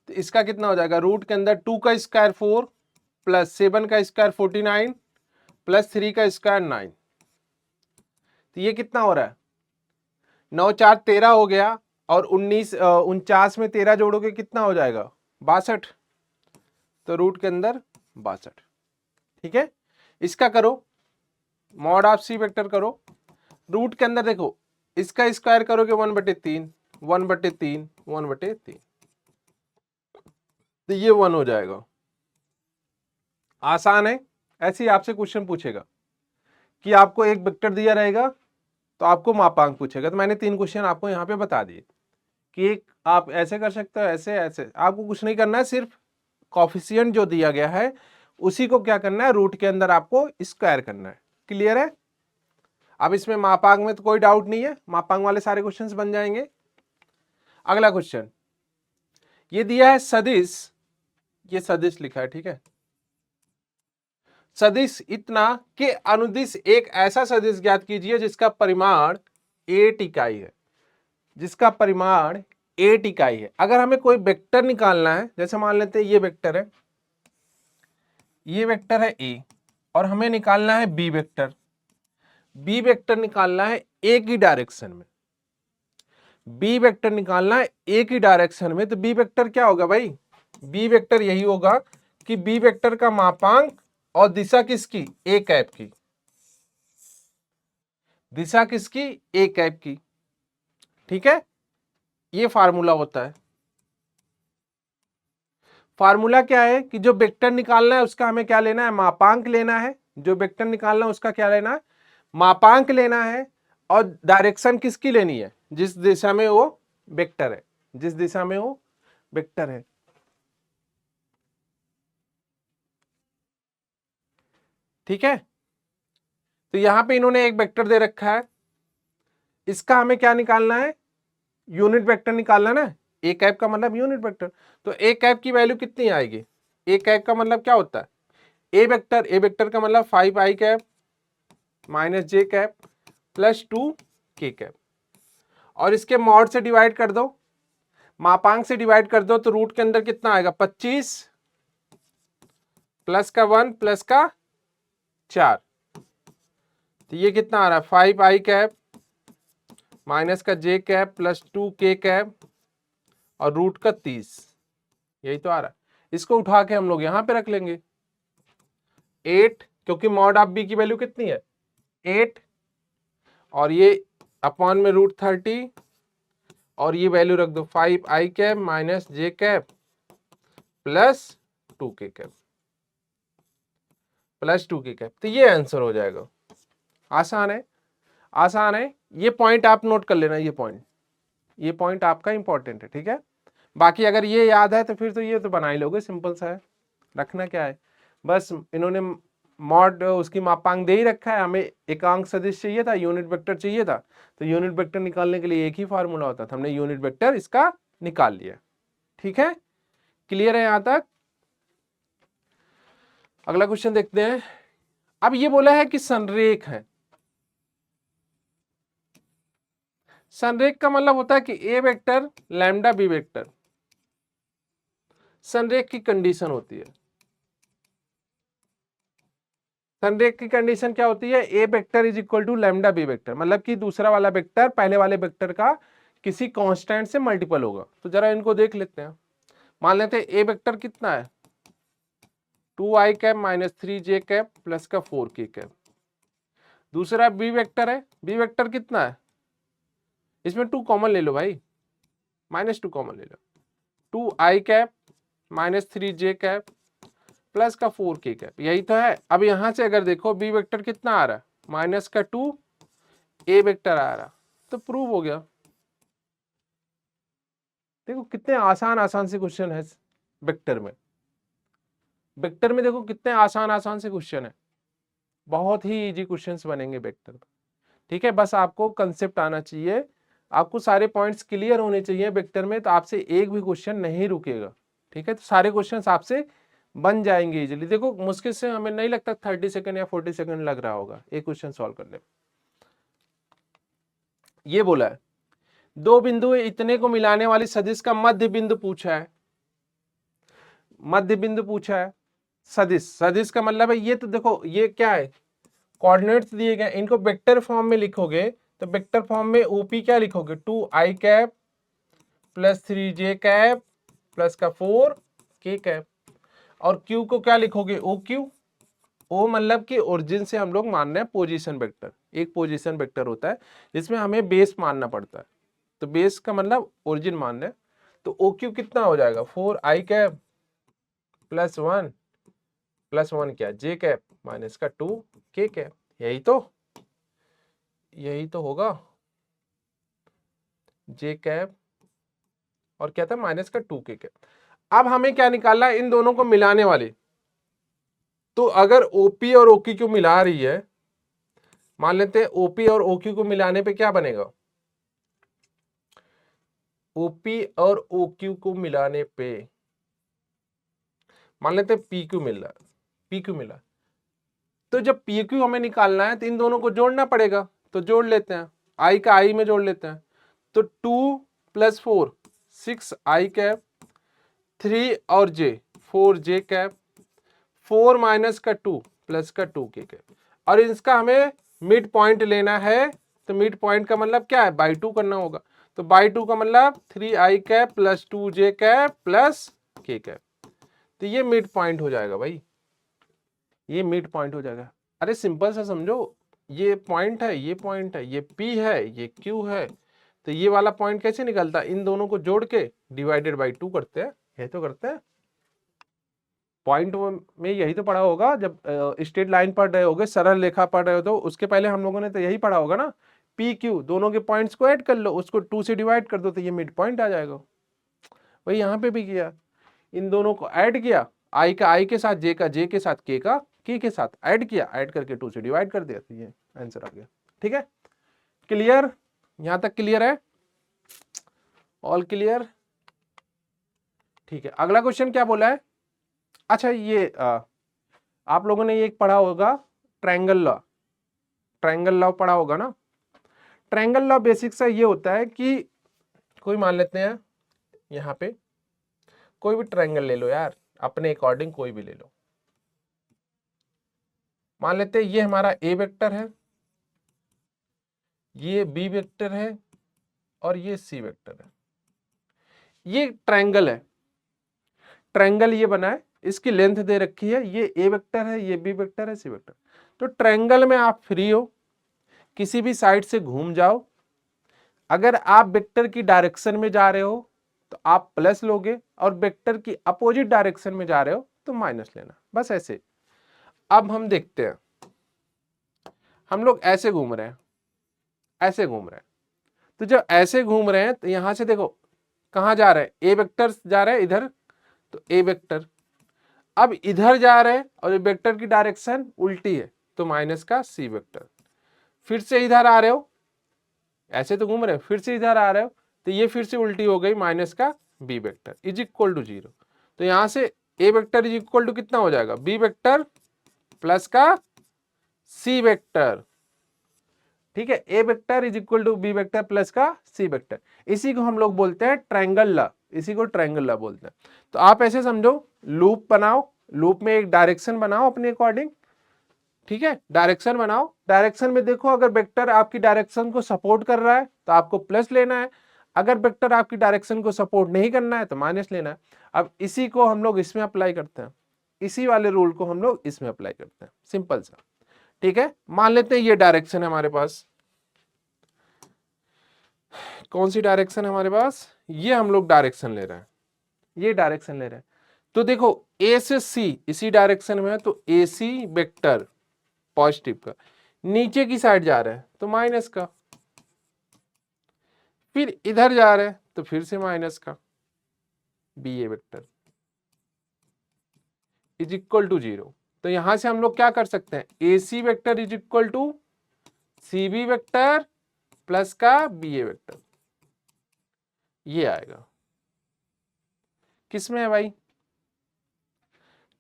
तो इसका कितना हो जाएगा, रूट के अंदर 2 का स्क्वायर 4 प्लस 7 का स्क्वायर 49 प्लस 3 का स्क्वायर 9, तो ये कितना हो रहा है 9 4 13 हो गया, और 49 में 13 जोड़ोगे कितना हो जाएगा 62, तो रूट के अंदर 62। ठीक है, इसका करो मॉड ऑफ सी वेक्टर करो, रूट के अंदर देखो इसका स्क्वायर करोगे 1/3 1/3 1/3, तो ये 1 हो जाएगा। आसान है, ऐसे ही आपसे क्वेश्चन पूछेगा कि आपको एक वेक्टर दिया रहेगा तो आपको मापांक पूछेगा, तो मैंने 3 क्वेश्चन आपको यहाँ पे बता दिए कि एक आप ऐसे कर सकते हो, ऐसे ऐसे, आपको कुछ नहीं करना है, सिर्फ कोफिशिएंट जो दिया गया है उसी को क्या करना है, रूट के अंदर आपको स्क्वायर करना है। क्लियर है? अब इसमें मापांक में तो कोई डाउट नहीं है, मापांक वाले सारे क्वेश्चंस बन जाएंगे। अगला क्वेश्चन, ये दिया है सदिश, ये सदिश लिखा है, ठीक है, सदिश इतना के अनुदिश एक ऐसा सदिश ज्ञात कीजिए जिसका परिमाण 8 इकाई है, जिसका परिमाण 8 इकाई है। अगर हमें कोई वेक्टर निकालना है, जैसे मान लेते हैं ये वेक्टर है, ये वेक्टर है ए, और हमें निकालना है बी वेक्टर, बी वेक्टर निकालना है एक ही डायरेक्शन में, बी वेक्टर निकालना है एक ही डायरेक्शन में, तो बी वेक्टर क्या होगा भाई, बी वेक्टर यही होगा कि बी वेक्टर का मापांक और दिशा किसकी, ए कैप की, दिशा किसकी, ए कैप की। ठीक है, ये फार्मूला होता है। फार्मूला क्या है कि जो वेक्टर निकालना है उसका हमें क्या लेना है, मापांक लेना है, जो वेक्टर निकालना है उसका क्या लेना है, मापांक लेना है, और डायरेक्शन किसकी लेनी है, जिस दिशा में वो वेक्टर है, जिस दिशा में वो वेक्टर है। ठीक है, तो यहां पे इन्होंने एक वेक्टर दे रखा है, इसका हमें क्या निकालना है, यूनिट वेक्टर निकालना ना, ए कैप का मतलब यूनिट वेक्टर, तो ए कैप की वैल्यू कितनी आएगी, ए कैप का मतलब क्या होता है, ए वेक्टर, ए वेक्टर का मतलब 5 आई कैप माइनस जे कैप प्लस 2 के कैप, और इसके मॉड से डिवाइड कर दो, मापांक से डिवाइड कर दो, तो रूट के अंदर कितना आएगा 25 प्लस का 1 प्लस का 4, तो ये कितना आ रहा है 5 आई कैप माइनस का जे कैप प्लस 2 के कैप और रूट का 30, यही तो आ रहा है। इसको उठा के हम लोग यहां पे रख लेंगे 8, क्योंकि मॉड ऑफ बी की वैल्यू कितनी है 8, और ये अपॉन में √30, और ये वैल्यू रख दो 5 आई कैप माइनस जे कैप प्लस 2 के कैप, प्लस 2 के कैप, तो ये आंसर हो जाएगा। आसान है, आसान है, ये पॉइंट आप नोट कर लेना, ये पॉइंट आपका इंपॉर्टेंट है। ठीक है, बाकी अगर ये याद है तो फिर तो ये तो बना ही लोगे, सिंपल सा है, रखना क्या है, बस इन्होंने मॉड उसकी मापांक दे ही रखा है, हमें एकांक सदिश चाहिए था, यूनिट वेक्टर चाहिए था, तो यूनिट वेक्टर निकालने के लिए एक ही फार्मूला होता था, हमने यूनिट वेक्टर इसका निकाल लिया। ठीक है, क्लियर है यहां तक? अगला क्वेश्चन देखते हैं। अब ये बोला है कि संरेख है, संरेख का मतलब होता है कि ए वेक्टर लैम्डा बी वेक्टर, संरेख की कंडीशन होती है। संरेख की कंडीशन क्या होती है? A vector is equal to lambda B vector, मतलब कि दूसरा वाला वेक्टर पहले वाले वेक्टर का किसी कांस्टेंट से मल्टीपल होगा। तो जरा इनको देख लेते हैं। मान लेते हैं ए वेक्टर कितना है, 2i cap minus 3j cap plus का 4k कैप। दूसरा बी वेक्टर है, बी वेक्टर कितना है, इसमें 2 कॉमन ले लो भाई, -2 कॉमन ले लो, 2i cap minus 3j cap plus का 4k कैप, यही तो है। अब यहां से अगर देखो बी वेक्टर कितना आ रहा है, -2, ए वेक्टर आ रहा, तो प्रूव हो गया। देखो कितने आसान आसान से क्वेश्चन है वेक्टर में। वेक्टर में देखो कितने आसान आसान से क्वेश्चन है, बहुत ही इजी क्वेश्चंस बनेंगे वेक्टर में। ठीक है, बस आपको कंसेप्ट आना चाहिए, आपको सारे पॉइंट्स क्लियर होने चाहिए वेक्टर में, तो आपसे एक भी क्वेश्चन नहीं रुकेगा। ठीक है, तो सारे क्वेश्चंस आपसे बन जाएंगे इजीली। देखो मुश्किल से हमें नहीं लगता 30 सेकंड या 40 सेकंड लग रहा होगा एक क्वेश्चन सॉल्व करने में। ये बोला है दो बिंदु इतने को मिलाने वाली सदिश का मध्य बिंदु पूछा है, मध्य बिंदु पूछा है। सदिश, सदिश का मतलब है ये, तो देखो ये क्या है, कोऑर्डिनेट्स दिए गए, इनको वेक्टर फॉर्म में लिखोगे तो वेक्टर फॉर्म में ओपी क्या लिखोगे, 2i cap plus 3j cap plus का 4k कैप। और क्यू को क्या लिखोगे, ओ क्यू। ओ मतलब कि ओरिजिन से हम लोग मान रहे हैं पोजीशन वेक्टर, एक पोजीशन वेक्टर होता है जिसमें हमें बेस मानना पड़ता है, तो बेस का मतलब ओरिजिन मान रहे हैं। तो ओ क्यू कितना हो जाएगा, 4i कैप प्लस 1 प्लस 1 क्या, जे कैप माइनस का 2k कैप। यही तो होगा, जे कैप और क्या था, माइनस का 2k कैप। अब हमें क्या निकालना है, इन दोनों को मिलाने वाले। तो अगर ओपी और ओक्यू को मिला रही है, मान लेते हैं ओपी और ओक्यू को मिलाने पे क्या बनेगा, ओपी और ओक्यू को मिलाने पे मान लेते हैं पी क्यू मिल रहा है, पी क्यू मिला, तो जब पी क्यू हमें निकालना है तो इन दोनों को जोड़ना पड़ेगा, तो जोड़ लेते हैं, आई का आई में जोड़ लेते हैं। तो 2 + 4 6i कैप, 3 और j 4j कैप, 4 माइनस का 2 प्लस का 2k कैप। और इसका हमें मिड पॉइंट लेना है, तो मिड पॉइंट का मतलब क्या है, बाई 2 करना होगा। तो बाई 2 का मतलब 3i cap plus 2j cap plus k cap, तो ये मिड पॉइंट हो जाएगा भाई, ये मिड पॉइंट हो जाएगा। अरे सिंपल सा समझो, ये पॉइंट है, ये पॉइंट है, ये P है, ये Q है, तो ये वाला पॉइंट कैसे निकलता है, इन दोनों को जोड़ के डिवाइडेड बाई 2 करते हैं, ये तो करते हैं। पॉइंट में यही तो पढ़ा होगा, जब स्ट्रेट लाइन पढ़ रहे होगे, सरल रेखा पढ़ रहे हो, तो उसके पहले हम लोगों ने तो यही पढ़ा होगा ना, पी क्यू दोनों के पॉइंट्स को ऐड कर लो, उसको 2 से डिवाइड कर दो, तो ये मिड पॉइंट आ जाएगा। वही यहाँ पे भी किया, इन दोनों को ऐड किया, आई का आई के साथ, जे का जे के साथ, के का के साथ ऐड किया, ऐड करके 2 से डिवाइड कर दिया, तो ये आंसर आ गया। ठीक है, क्लियर, यहां तक क्लियर है, ऑल क्लियर। ठीक है, अगला क्वेश्चन क्या बोला है, अच्छा ये आप लोगों ने ये पढ़ा होगा ट्रायंगल लॉ, ट्रायंगल लॉ पढ़ा होगा ना। ट्रायंगल लॉ बेसिक सा ये होता है कि कोई मान लेते हैं यहाँ पे कोई भी ट्रायंगल ले लो यार, अपने अकॉर्डिंग कोई भी ले लो। मान लेते हैं ये हमारा ए वेक्टर है, ये बी वेक्टर है और ये सी वेक्टर है। ये ट्रायंगल है, ट्रायंगल ये बना है, इसकी लेंथ दे रखी है, ये ए वेक्टर है, ये बी वेक्टर है, सी वेक्टर। तो ट्रायंगल में आप फ्री हो, किसी भी साइड से घूम जाओ। अगर आप वेक्टर की डायरेक्शन में जा रहे हो तो आप प्लस लोगे, और वेक्टर की अपोजिट डायरेक्शन में जा रहे हो तो माइनस लेना, बस ऐसे। अब हम देखते हैं, हम लोग ऐसे घूम रहे हैं, ऐसे घूम रहे हैं, तो जब ऐसे घूम रहे हैं तो यहां से देखो कहां जा रहे हैं, ए वेक्टर जा रहे हैं इधर, तो ए वेक्टर। अब इधर जा रहे हैं और वेक्टर की डायरेक्शन उल्टी है, तो माइनस का सी वेक्टर। फिर से इधर आ रहे हो, ऐसे तो घूम रहे हो, फिर से इधर आ रहे हो, तो ये फिर से उल्टी हो गई, माइनस का B vector is equal to 0। तो यहां से A vector is equal to कितना हो जाएगा, बी वेक्टर प्लस का सी वेक्टर ठीक है, A vector is equal to B vector plus का सी वेक्टर, इसी को हम लोग बोलते हैं ट्रायंगल लॉ, इसी को ट्रायंगल लॉ बोलते हैं। तो आप ऐसे समझो, लूप बनाओ, लूप में एक डायरेक्शन बनाओ अपने अकॉर्डिंग, ठीक है, डायरेक्शन बनाओ, डायरेक्शन में देखो अगर वेक्टर आपकी डायरेक्शन को सपोर्ट कर रहा है तो आपको प्लस लेना है, अगर वेक्टर आपकी डायरेक्शन को सपोर्ट नहीं करना है तो माइनस लेना है। अब इसी को हम लोग इसमें अप्लाई करते हैं, इसी वाले रूल को हम लोग इसमें अप्लाई करते हैं, सिंपल सा। ठीक है, मान लेते हैं ये डायरेक्शन है हमारे पास, कौन सी डायरेक्शन है हमारे पास, ये हम लोग डायरेक्शन ले रहे हैं, ये डायरेक्शन ले रहे हैं। तो देखो ए से सी इसी डायरेक्शन में है, तो ए सी वेक्टर पॉजिटिव का नीचे की साइड जा रहा है तो माइनस का, फिर इधर जा रहे हैं तो फिर से माइनस का, B A vector is equal to 0। तो यहां से हम लोग क्या कर सकते हैं, A C vector is equal to C B vector plus का बी ए वेक्टर, ये आएगा। किसमें है भाई,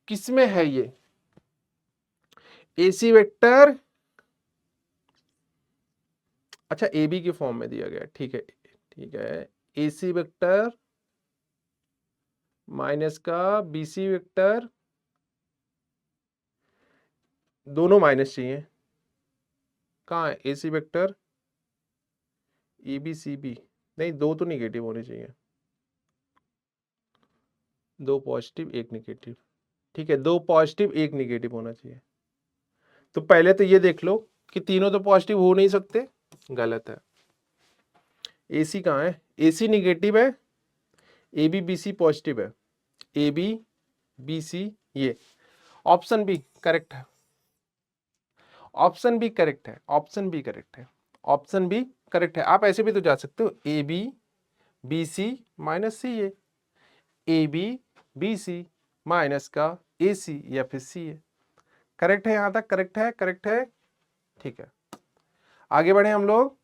किसमें है ये, ए सी वेक्टर, अच्छा ए बी के फॉर्म में दिया गया, ठीक है ठीक है, ए सी वेक्टर माइनस का बी सी वेक्टर, दोनों माइनस चाहिए, कहाँ है A C vector, A B C B, नहीं दो तो निगेटिव होने चाहिए, दो पॉजिटिव एक निगेटिव, ठीक है, दो पॉजिटिव एक निगेटिव होना चाहिए। तो पहले तो ये देख लो कि तीनों तो पॉजिटिव हो नहीं सकते, गलत है, ए सी कहाँ है, ए सी निगेटिव है, A B B C positive है, ए बी बी सी, ये ऑप्शन बी करेक्ट है, ऑप्शन बी करेक्ट है, ऑप्शन बी करेक्ट है, ऑप्शन बी करेक्ट है। आप ऐसे भी तो जा सकते हो, A B B C minus C A B B C minus का ए सी या फिर सी ए, करेक्ट है, यहां तक करेक्ट है, करेक्ट है, ठीक है। आगे बढ़े हम लोग,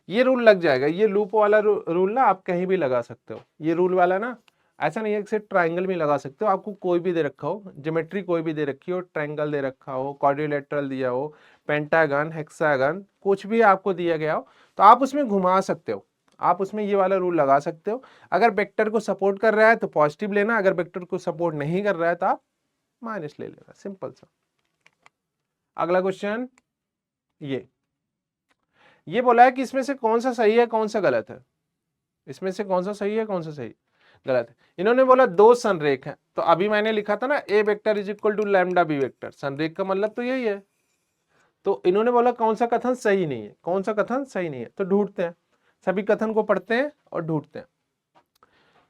ये रूल लग जाएगा, ये लूप वाला रूल ना आप कहीं भी लगा सकते हो, ये रूल वाला ना ऐसा नहीं है कि सिर्फ ट्राइंगल में लगा सकते हो, आपको कोई भी दे रखा हो, ज्योमेट्री कोई भी दे रखी हो, ट्राइंगल दे रखा हो, क्वाड्रिलेटरल दिया हो, पेंटागन, हेक्सागन, कुछ भी आपको दिया गया हो तो आप उसमें घुमा सकते हो, आप उसमें ये वाला रूल लगा सकते हो। अगर वेक्टर को सपोर्ट कर रहा है तो पॉजिटिव लेना, अगर वेक्टर को सपोर्ट नहीं कर रहा है तो आप माइनस ले लेना, सिंपल सा। अगला क्वेश्चन, ये बोला है कि इसमें से कौन सा सही है कौन सा गलत है, इसमें से कौन सा सही है कौन सा सही गलत है। इन्होंने बोला दो संरेख हैं, तो अभी मैंने लिखा था ना A vector is equal to lambda B vector, संरेख का मतलब तो यही है। तो इन्होंने बोला कौन सा कथन सही नहीं है, कौन सा कथन सही नहीं है, तो ढूंढते हैं, सभी कथन को पढ़ते हैं और ढूंढते हैं।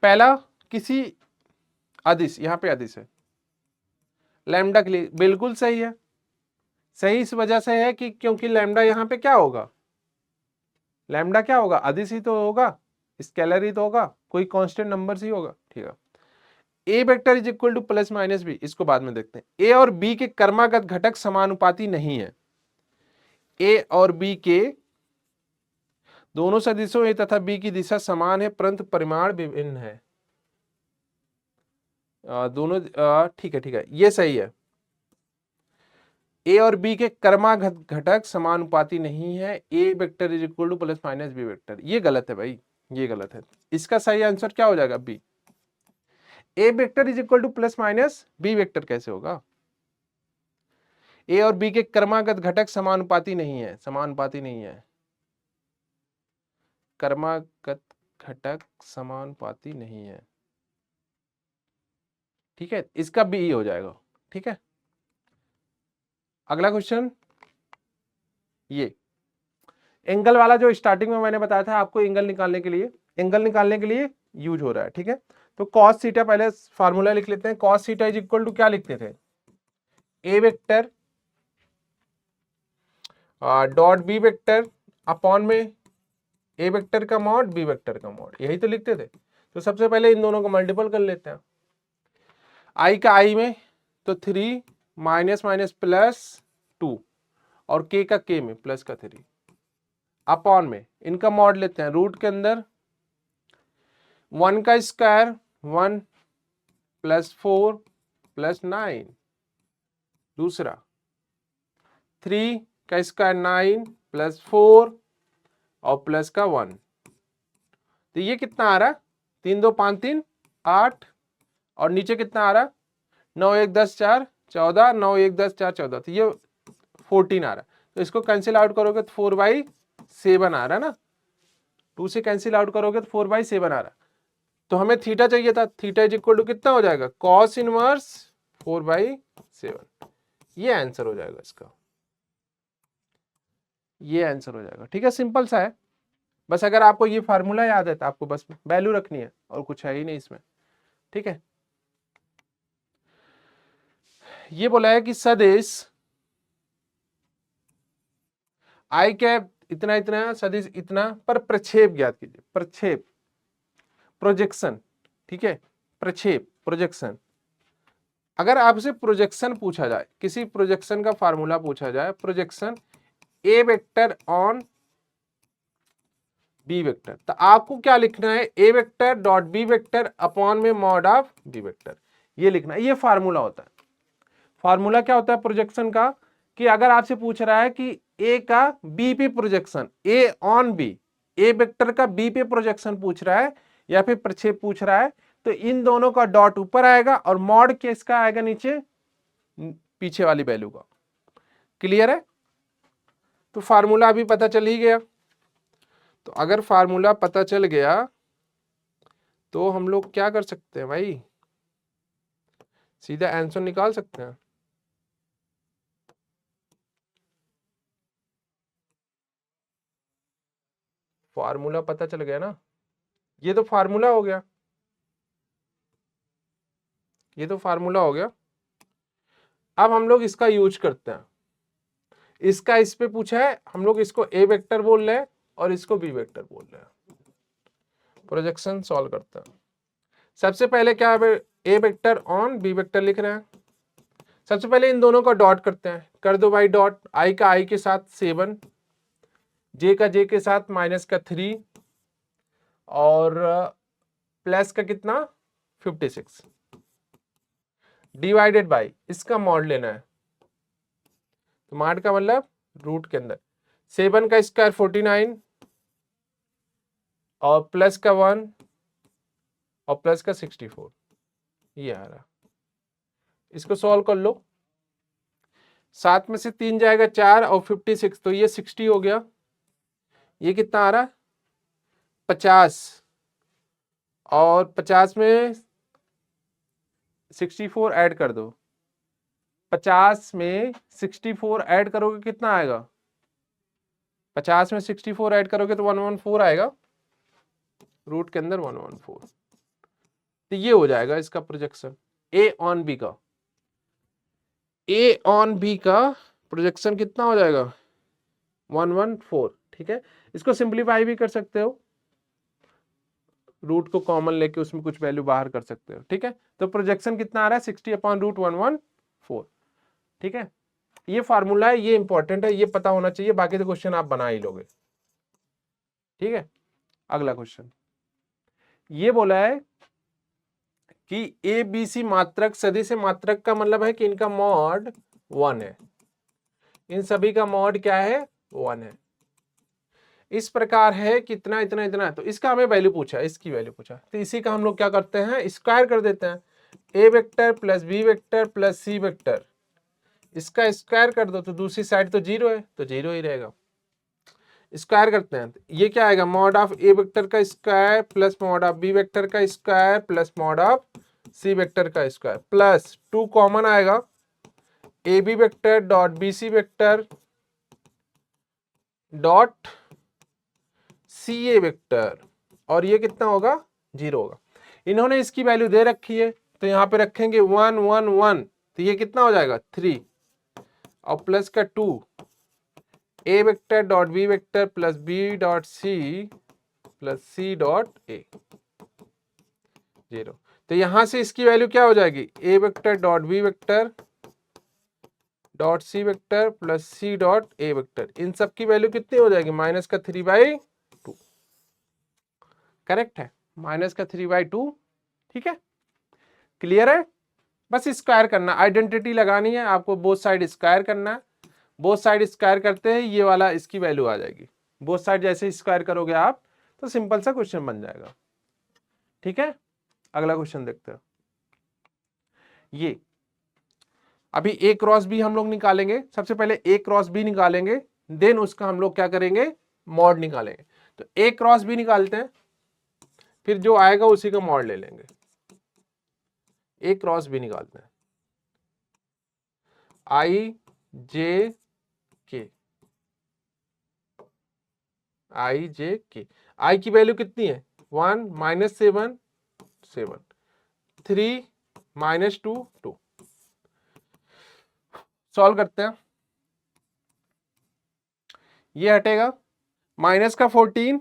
पहला, किसी अदिश, यहां पे अदिश है, लैम्डा के लिए बिल्कुल सही है, सही इस वजह से है कि क्योंकि लैम्डा यहां पे क्या होगा, लैम्डा क्या होगा, अदिश ही तो होगा, स्केलर ही तो होगा, कोई कांस्टेंट नंबर ही होगा, ठीक है। A vector is equal to plus minus B, इसको बाद में देखते हैं। ए और बी के कर्मागत घटक समानुपाती नहीं है, ए और बी के दोनों सदिशों ए तथा बी की दिशा समान है परंतु परिमाण विभिन्न है, दोनों ठीक है ठीक है, ये सही है। ए और बी के कर्मागत घटक समानुपाती नहीं है, A vector is equal to plus minus B vector, ये गलत है भाई, ये गलत है। इसका सही आंसर क्या हो जाएगा, B. A vector is equal to plus minus B vector कैसे होगा, ए और बी के कर्मागत घटक समानुपाती नहीं है, समानुपाती नहीं है, कर्मागत घटक समानुपाती नहीं है, ठीक है, इसका बी हो जाएगा, ठीक है। अगला क्वेश्चन, ये एंगल वाला जो स्टार्टिंग में मैंने बताया था आपको, एंगल निकालने के लिए, एंगल निकालने के लिए यूज हो रहा है, ठीक है। तो कॉस थीटा, पहले फार्मूला लिख लेते हैं, cos theta is equal to क्या लिखते थे, A vector dot B vector upon में ए वेक्टर का मॉड बी वेक्टर का मॉड, यही तो लिखते थे। तो सबसे पहले इन दोनों को मल्टीपल कर लेते हैं, आई का आई में तो 3 माइनस माइनस प्लस 2 और के का के में प्लस का 3 अपॉन में इनका मॉड लेते हैं, रूट के अंदर 1 का स्क्वायर 1 प्लस 4 प्लस 9, दूसरा 3 का स्क्वायर 9 प्लस 4 और प्लस का 1, तो ये कितना आ रहा है 3 2 5 3 8, और नीचे कितना आ रहा है 9 1 10 4 14, 9 1 10 4 14, तो ये 14 आ रहा है। तो इसको कैंसिल आउट करोगे तो 4/7 आ रहा है ना, 2 से कैंसिल आउट करोगे तो 4/7 आ रहा है। तो हमें थीटा चाहिए था, थीटा इज इक्वल टू कितना हो जाएगा cos इनवर्स 4/7, ये आंसर हो जाएगा इसका, ये आंसर हो जाएगा। ठीक है, सिंपल सा है। बस अगर आपको ये फार्मूला याद है तो आपको बस वैल्यू रखनी है और कुछ है ही नहीं इसमें। ठीक है, ये बोला है कि सदिश आई कैप इतना इतना सदिश इतना पर प्रक्षेप ज्ञात कीजिए। प्रक्षेप, प्रोजेक्शन, ठीक है, प्रक्षेप प्रोजेक्शन। अगर आपसे प्रोजेक्शन पूछा जाए, किसी प्रोजेक्शन का फार्मूला पूछा जाए, projection A vector on B vector, तो आपको क्या लिखना है, A vector dot B vector upon में मॉड ऑफ बी वेक्टर, ये लिखना है। ये फार्मूला होता है। फार्मूला क्या होता है प्रोजेक्शन का, कि अगर आपसे पूछ रहा है कि ए का बी पे projection, A on B, A vector का बी पे प्रोजेक्शन पूछ रहा है या फिर प्रक्षेप पूछ रहा है, तो इन दोनों का डॉट ऊपर आएगा और मॉड किसका आएगा नीचे, पीछे वाली वैल्यू का। क्लियर है? तो फार्मूला अभी पता चल ही गया। तो अगर फार्मूला पता चल गया तो हम लोग क्या कर सकते हैं भाई, सीधा आंसर निकाल सकते हैं। फार्मूला पता चल गया ना, ये तो फार्मूला हो गया, ये तो फार्मूला हो गया। अब हम लोग इसका यूज करते हैं। इसका इस पे पूछा है, हम लोग इसको ए वेक्टर बोल रहे हैं और इसको बी वेक्टर बोल रहे हैं। प्रोजेक्शन सॉल्व करते हैं। सबसे पहले क्या है, A vector on B vector लिख रहे हैं। सबसे पहले इन दोनों का डॉट करते हैं, कर दो भाई डॉट। आई का आई के साथ 7, जे का जे के साथ माइनस का 3 और प्लस का कितना 56, डिवाइडेड बाई इसका मॉड लेना है। तो मॉड का मतलब रूट के अंदर 7 का स्क्वायर 49 और प्लस का 1 और प्लस का 64, ये आ रहा। इसको सॉल्व कर लो। 7 में से 3 जाएगा 4 और 56, तो ये 60 हो गया। ये कितना आ रहा 50 और 50 में 64 ऐड कर दो। 50 में 64 ऐड करोगे कितना आएगा, 50 में 64 ऐड करोगे तो 114 आएगा, रूट के अंदर 114। तो ये हो जाएगा इसका प्रोजेक्शन ए ऑन बी का। ए ऑन बी का प्रोजेक्शन कितना हो जाएगा 114। ठीक है, इसको सिंप्लीफाई भी कर सकते हो, रूट को कॉमन लेके उसमें कुछ वैल्यू बाहर कर सकते हो। ठीक है, तो प्रोजेक्शन कितना आ रहा है 60/√114। ठीक है, ये फार्मूला है, ये इंपॉर्टेंट है, ये पता होना चाहिए, बाकी तो क्वेश्चन आप बना ही लोगे। ठीक है, अगला क्वेश्चन ये बोला है कि ए बी सी मात्रक सदिश मात्रक का मतलब है कि इनका मॉड 1 है, इन सभी का मॉड क्या है 1 है। इस प्रकार है कितना इतना इतना, तो इसका हमें वैल्यू पूछा, इसकी वैल्यू पूछा, तो इसी का हम लोग क्या करते हैं स्क्वायर कर देते हैं। A vector plus B vector plus C vector, इसका स्क्वायर कर दो तो दूसरी साइड तो 0 है, तो 0 ही रहेगा। स्क्वायर करते हैं, ये क्या आएगा मॉड ऑफ ए वेक्टर का square plus mod of B vector का square plus mod of C vector का स्क्वायर, प्लस 2 कॉमन आएगा, A B vector dot B C vector dot C A vector, और ये कितना होगा 0 होगा। इन्होंने इसकी वैल्यू दे रखी है तो यहाँ पे रखेंगे 1 1 1, तो ये कितना हो जाएगा 3 और प्लस का 2 A vector dot B vector plus B dot C plus C dot A 0। तो यहां से इसकी वैल्यू क्या हो जाएगी A vector dot B vector dot C vector plus C dot A vector, इन सब की वैल्यू कितनी हो जाएगी माइनस का 3/2। करेक्ट है, माइनस का 3/2। ठीक है, क्लियर है? बस स्क्वायर करना, आइडेंटिटी लगानी है आपको, बोथ साइड स्क्वायर करना है, बोथ साइड स्क्वायर करते हैं, ये वाला इसकी वैल्यू आ जाएगी। बोथ साइड जैसे स्क्वायर करोगे आप तो सिंपल सा क्वेश्चन बन जाएगा। ठीक है, अगला क्वेश्चन देखते हैं। ये अभी ए क्रॉस बी हम लोग निकालेंगे। सबसे पहले ए क्रॉस बी निकालेंगे, देन उसका हम लोग क्या करेंगे, मॉड निकालेंगे। तो ए क्रॉस बी निकालते हैं, फिर जो आएगा उसी का मॉड ले लेंगे। ए क्रॉस बी निकालते हैं, आई जे के, आई जे के। आई की वैल्यू कितनी है, 1 -7 7, 3 -2 2। सॉल्व करते हैं, ये हटेगा माइनस का 14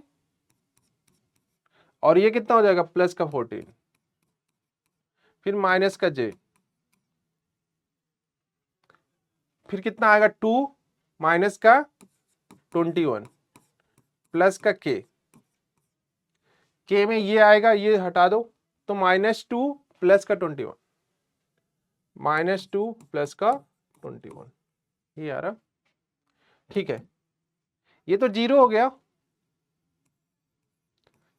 और ये कितना हो जाएगा प्लस का 14, फिर माइनस का जे, फिर कितना आएगा 2 माइनस का 21 प्लस का के में ये आएगा, ये हटा दो तो -2 प्लस का 21, -2 प्लस का 21, ये आ रहा। ठीक है, ये तो 0 हो गया,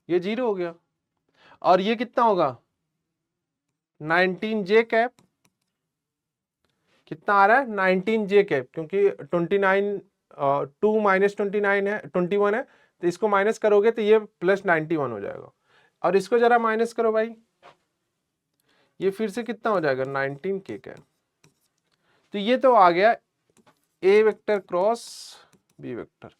ये 0 हो गया। और ये कितना होगा 19 जे कैप, कितना आ रहा है 19 जे कैप, क्योंकि 29 2 -29 है 21 है, तो इसको माइनस करोगे तो ये +91 हो जाएगा। और इसको जरा माइनस करो भाई, ये फिर से कितना हो जाएगा 19 के कैप। तो ये तो आ गया ए वेक्टर क्रॉस बी वेक्टर।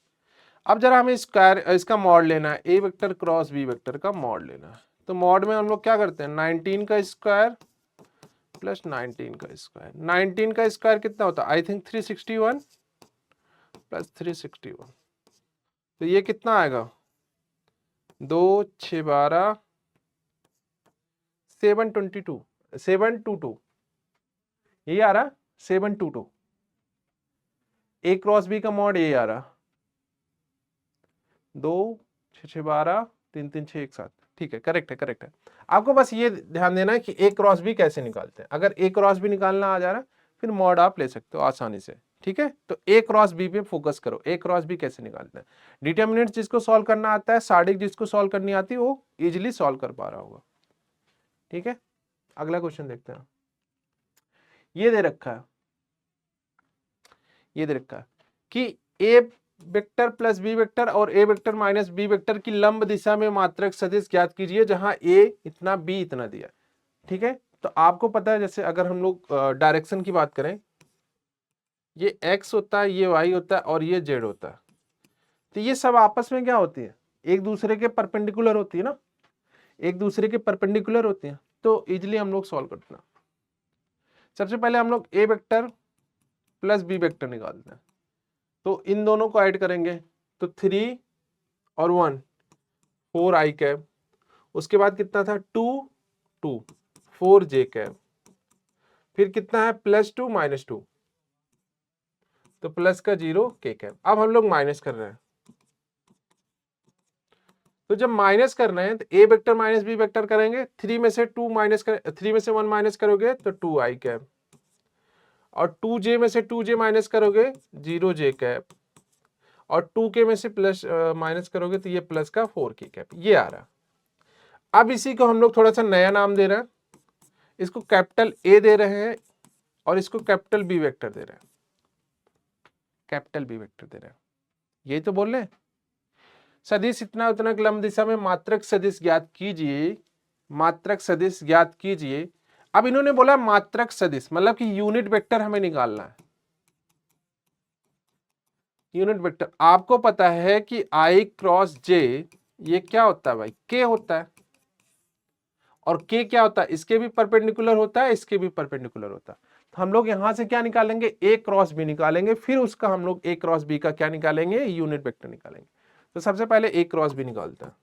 अब जरा हमें इसका मॉड लेना है, A vector cross B vector का मॉड लेना है। तो मॉड में हम लोग क्या करते हैं, 19 का स्क्वायर प्लस 19 का स्क्वायर। 19 का स्क्वायर कितना होता है, आई थिंक 361 प्लस 361। तो ये कितना आएगा 2 6 12 722 722, ये आ रहा 722। ए क्रॉस बी का मॉड ये आ रहा 2 6 6 12 3 3 6 1 7। ठीक है, करेक्ट है, करेक्ट है। आपको बस ये ध्यान देना है कि ए क्रॉस बी कैसे निकालते हैं। अगर ए क्रॉस बी निकालना आ जा रहा है फिर मॉड आप ले सकते हो आसानी से। ठीक है, तो ए क्रॉस बी पे फोकस करो, ए क्रॉस बी कैसे निकालते हैं। डिटर्मिनेंट जिसको सॉल्व करना आता है, साडिक जिसको सॉल्व करनी आती है, वो इजिली सॉल्व कर पा रहा होगा। ठीक है, अगला क्वेश्चन देखते हैं। ये दे रखा है, ये दे रखा है कि ए वेक्टर प्लस बी वेक्टर और ए वेक्टर माइनस बी वेक्टर की लंब दिशा में मात्रक सदिश ज्ञात कीजिए जहां ए इतना बी इतना दिया। ठीक है, तो आपको पता है जैसे अगर हम लोग डायरेक्शन की बात करें, ये x होता है, ये y होता है और ये z होता है। तो ये सब आपस में क्या होती है, एक दूसरे के परपेंडिकुलर होती है ना, एक दूसरे के परपेंडिकुलर होती है। तो इजिली हम लोग सॉल्व करते हैं। सबसे पहले हम लोग A vector plus B vector निकालते हैं। तो इन दोनों को ऐड करेंगे तो 3 और 1 4 आई कैप, उसके बाद कितना था 2 2 4 जे कैप, फिर कितना है +2 -2 तो प्लस का 0 के कैप। अब हम लोग माइनस कर रहे हैं, तो जब माइनस कर रहे हैं तो ए वेक्टर माइनस बी वेक्टर करेंगे, 3 में से 2 माइनस कर 3 में से 1 माइनस करोगे तो 2 आई कैप, और 2j में से 2j माइनस करोगे 0 जे कैप, और 2k में से प्लस माइनस करोगे तो ये प्लस का 4k कैप, ये आ रहा। अब इसी को हम लोग थोड़ा सा नया नाम दे रहे हैं, इसको कैपिटल ए दे रहे हैं और इसको कैपिटल बी वेक्टर दे रहे हैं, कैपिटल बी वेक्टर दे रहे हैं। यही तो बोल रहे हैं, सदिश इतना उतना लंब दिशा में मात्रक सदिश ज्ञात कीजिए, मात्रक सदिश ज्ञात कीजिए। अब इन्होंने बोला मात्रक सदिश, मतलब कि यूनिट वेक्टर हमें निकालना है। यूनिट वेक्टर आपको पता है कि i क्रॉस j ये क्या होता है भाई, k होता है, और k क्या होता है, इसके भी परपेंडिकुलर होता है, इसके भी परपेंडिकुलर होता है। तो हम लोग यहां से क्या निकालेंगे, a क्रॉस b निकालेंगे, फिर उसका हम लोग a क्रॉस b का क्या निकालेंगे, यूनिट वेक्टर निकालेंगे। तो सबसे पहले a क्रॉस b निकालते हैं,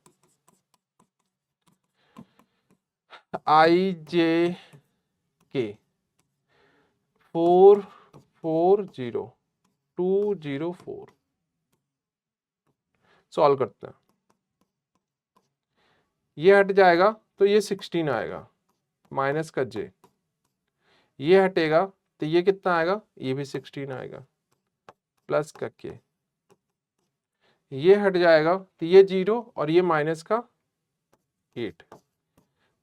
i j k 4 4 0 2 0 4। सॉल्व करते हैं, ये हट जाएगा तो ये 16 आएगा माइनस का j, ये हटेगा तो ये कितना आएगा, ये भी 16 आएगा। प्लस का के, ये हट जाएगा तो ये 0 और ये माइनस का 8।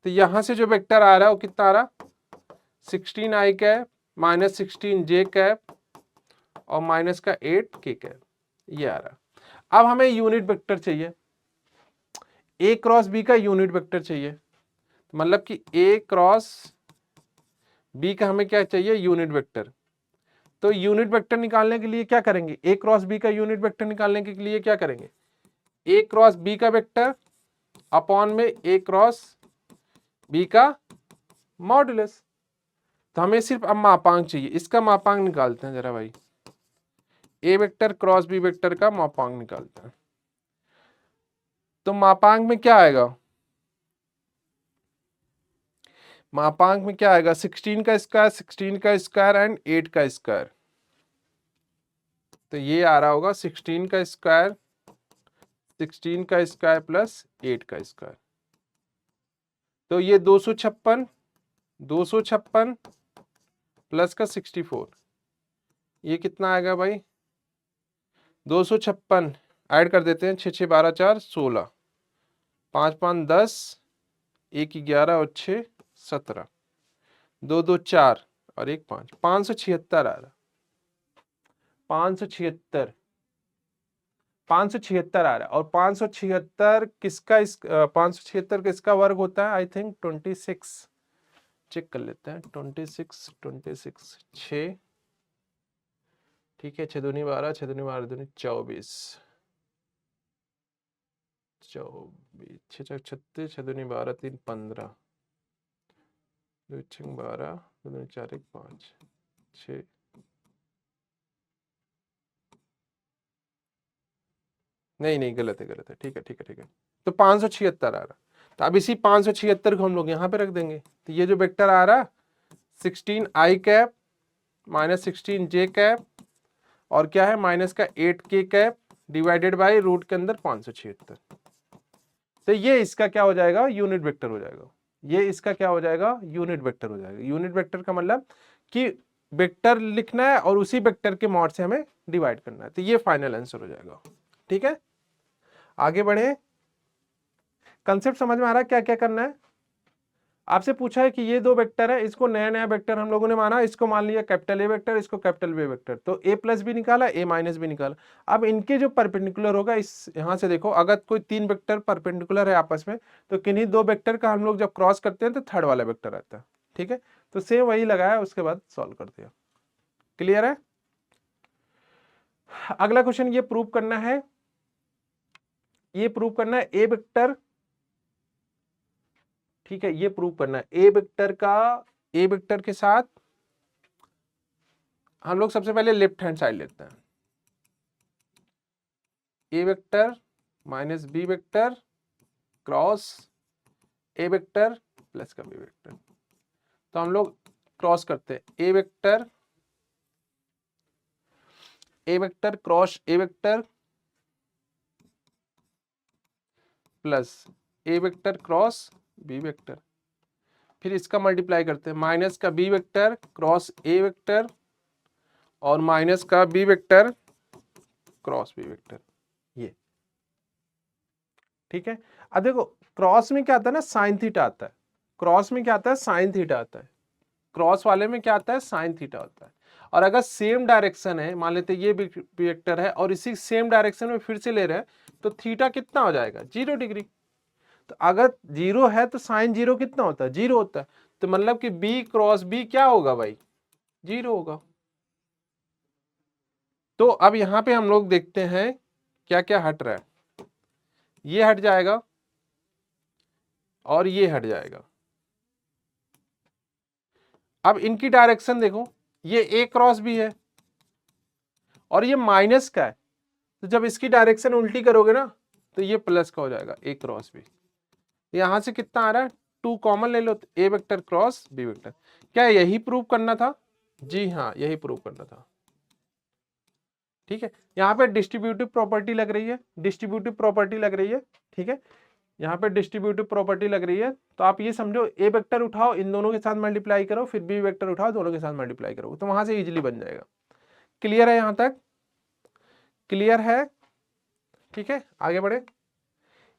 तो यहां से जो वेक्टर आ रहा है वो कितना आ रहा, 16i cap minus 16j cap और माइनस का 8k कैप, ये आ रहा। अब हमें यूनिट वेक्टर चाहिए, a क्रॉस b का यूनिट वेक्टर चाहिए, मतलब कि a क्रॉस b का हमें क्या चाहिए, यूनिट वेक्टर। तो यूनिट वेक्टर निकालने के लिए क्या करेंगे, a क्रॉस b का यूनिट वेक्टर निकालने के लिए क्या करेंगे, a क्रॉस b का वेक्टर अपॉन में a क्रॉस b का मॉडुलस। तो हमें सिर्फ अब मापांक चाहिए, इसका मापांक निकालते हैं जरा भाई, a vector cross b vector का मापांक निकालते हैं। तो मापांक में क्या आएगा, मापांक में क्या आएगा, 16 का स्क्वायर, 16 का स्क्वायर एंड 8 का स्क्वायर। तो ये आ रहा होगा 16 का स्क्वायर, 16 का स्क्वायर प्लस 8 का स्क्वायर। तो ये 256, 256 प्लस का 64, ये कितना आएगा भाई, 256 ऐड कर देते हैं, 6 6 12 4 16, 5 5 10, 1 11 और 6 17, 2 2 4 और 1 5, 576 आ रहा, 576, 576 आ रहा है। और 576 किसका, 576 किसका वर्ग होता है, आई थिंक 26, चेक कर लेते हैं, 26 26 6, ठीक है, 6 दूनी 12, 6 दूनी 12 दूनी 24, 24 6 6 36, 6 दूनी 12 3 15, 2 6 12, 2 दूनी 4 1 5 6, नहीं गलत है, ठीक है। तो 576 आ रहा। तो अब इसी 576 को हम लोग यहाँ पे रख देंगे। तो ये जो वेक्टर आ रहा 16i cap minus 16j cap और क्या है माइनस का 8k cap divided by root के अंदर 576। तो ये इसका क्या हो जाएगा, यूनिट वेक्टर हो जाएगा। ये इसका क्या हो जाएगा, यूनिट वेक्टर हो जाएगा। यूनिट वेक्टर का मतलब कि वेक्टर लिखना है और उसी वेक्टर के मॉड से हमें डिवाइड करना है। तो ये फाइनल आंसर हो जाएगा। ठीक है, आगे बढ़े। कंसेप्ट समझ में आ रहा है क्या क्या करना है। आपसे पूछा है कि ये दो वेक्टर है, इसको नया नया वेक्टर हम लोगों ने माना, इसको मान लिया कैपिटल ए वेक्टर, इसको कैपिटल बी वेक्टर। तो ए प्लस भी निकाला, ए माइनस भी निकाला। अब इनके जो परपेंडिकुलर होगा, इस यहां से देखो, अगर कोई तीन वेक्टर परपेंडिकुलर है आपस में, तो किन्हीं दो वेक्टर का हम लोग जब क्रॉस करते हैं तो थर्ड वाला वेक्टर आता है। ठीक है, तो सेम वही लगाया, उसके बाद सॉल्व कर दिया। क्लियर है। अगला क्वेश्चन ये प्रूव करना है, ये प्रूव करना है ए वेक्टर, ठीक है, ये प्रूव करना है ए वेक्टर का, ए वेक्टर के साथ हम लोग सबसे पहले लेफ्ट हैंड साइड लेते हैं। A vector minus B vector cross A vector plus का बी वेक्टर। तो हम लोग क्रॉस करते हैं, A vector cross A vector plus A vector cross B vector. फिर इसका मल्टीप्लाई करते हैं, माइनस का B vector cross A vector और माइनस का B vector cross B vector, ये। ठीक है, अब देखो क्रॉस में क्या आता है ना, साइन थीटा आता है। क्रॉस में क्या आता है, साइन थीटा आता है। क्रॉस वाले में क्या आता है, साइन थीटा होता है। और अगर सेम डायरेक्शन है, मान लेते ये वेक्टर है और इसी सेम डायरेक्शन में फिर से ले रहे हैं, तो थीटा कितना हो जाएगा, 0 डिग्री। तो अगर 0 है तो साइन 0 कितना होता है, 0 होता है। तो मतलब कि बी क्रॉस बी क्या होगा भाई, 0 होगा। तो अब यहां पे हम लोग देखते हैं क्या क्या हट रहा है। ये हट जाएगा और ये हट जाएगा। अब इनकी डायरेक्शन देखो, ये ए क्रॉस बी है और ये माइनस का है। तो जब इसकी डायरेक्शन उल्टी करोगे ना, तो ये प्लस का हो जाएगा, ए क्रॉस बी। यहां से कितना आ रहा है, 2 कॉमन ले लो, ए वेक्टर क्रॉस बी वेक्टर। क्या यही प्रूव करना था, जी हाँ, यही प्रूव करना था। ठीक है, यहाँ पे डिस्ट्रीब्यूटिव प्रॉपर्टी लग रही है, डिस्ट्रीब्यूटिव प्रॉपर्टी लग रही है। ठीक है, यहाँ पे डिस्ट्रीब्यूटिव प्रॉपर्टी लग रही है। तो आप ये समझो, ए वेक्टर उठाओ, इन दोनों के साथ मल्टीप्लाई करो, फिर बी वेक्टर उठाओ, दोनों के साथ मल्टीप्लाई करो, तो वहां से इजीली बन जाएगा। क्लियर है यहाँ तक। क्लियर है? ठीक है, आगे बढ़े।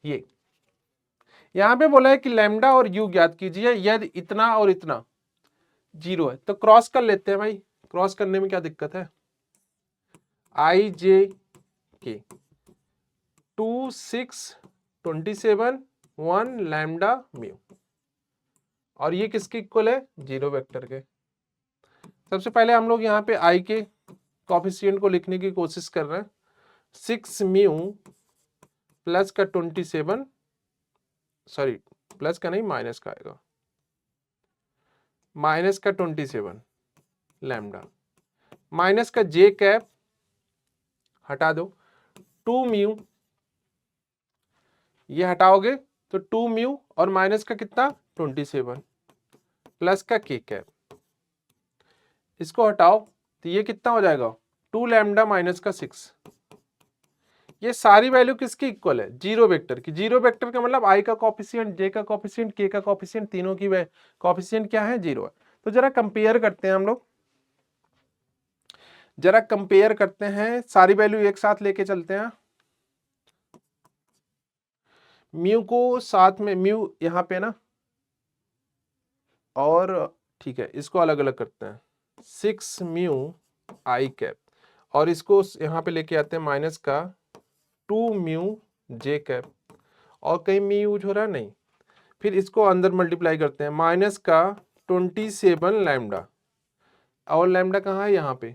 ये यहां पे बोला है कि लैम्डा और यू ज्ञात कीजिए यदि इतना और इतना 0 है। तो क्रॉस कर लेते हैं भाई, क्रॉस करने में क्या दिक्कत है। आई जे के 2 6 27 1 लैम्डा म्यू, और ये किसके इक्वल है, 0 वेक्टर के। सबसे पहले हम लोग यहाँ पे आई के कॉफिशिएंट को लिखने की कोशिश कर रहे हैं। 6 म्यू प्लस का 27, सॉरी प्लस का नहीं माइनस का आएगा, माइनस का 27 लैम्डा, माइनस का जे कैप हटा दो, 2 म्यू, ये हटाओगे तो 2 म्यू और माइनस का कितना 27 प्लस का के कैप, इसको हटाओ तो ये कितना हो जाएगा 2 लैम्डा माइनस का 6। ये सारी वैल्यू किसकी इक्वल है, 0 वेक्टर की। 0 वेक्टर का मतलब आई का कॉफिशिएंट, जे का कॉफिशिएंट, के का कॉफिशिएंट, तीनों की कॉफिशिएंट क्या है, 0 है। तो जरा कंपेयर करते हैं हम लोग, जरा कंपेयर करते हैं, सारी वैल्यू एक साथ लेके चलते हैं। म्यू को साथ में, म्यू यहाँ पे ना, और ठीक है इसको अलग अलग करते हैं, 6 म्यू आई कैप, और इसको यहाँ पे लेके आते हैं माइनस का 2 म्यू जे कैप, और कहीं म्यू यूज हो रहा है नहीं, फिर इसको अंदर मल्टीप्लाई करते हैं, माइनस का 27 लैम्डा, और लैम्डा कहाँ है यहाँ पे,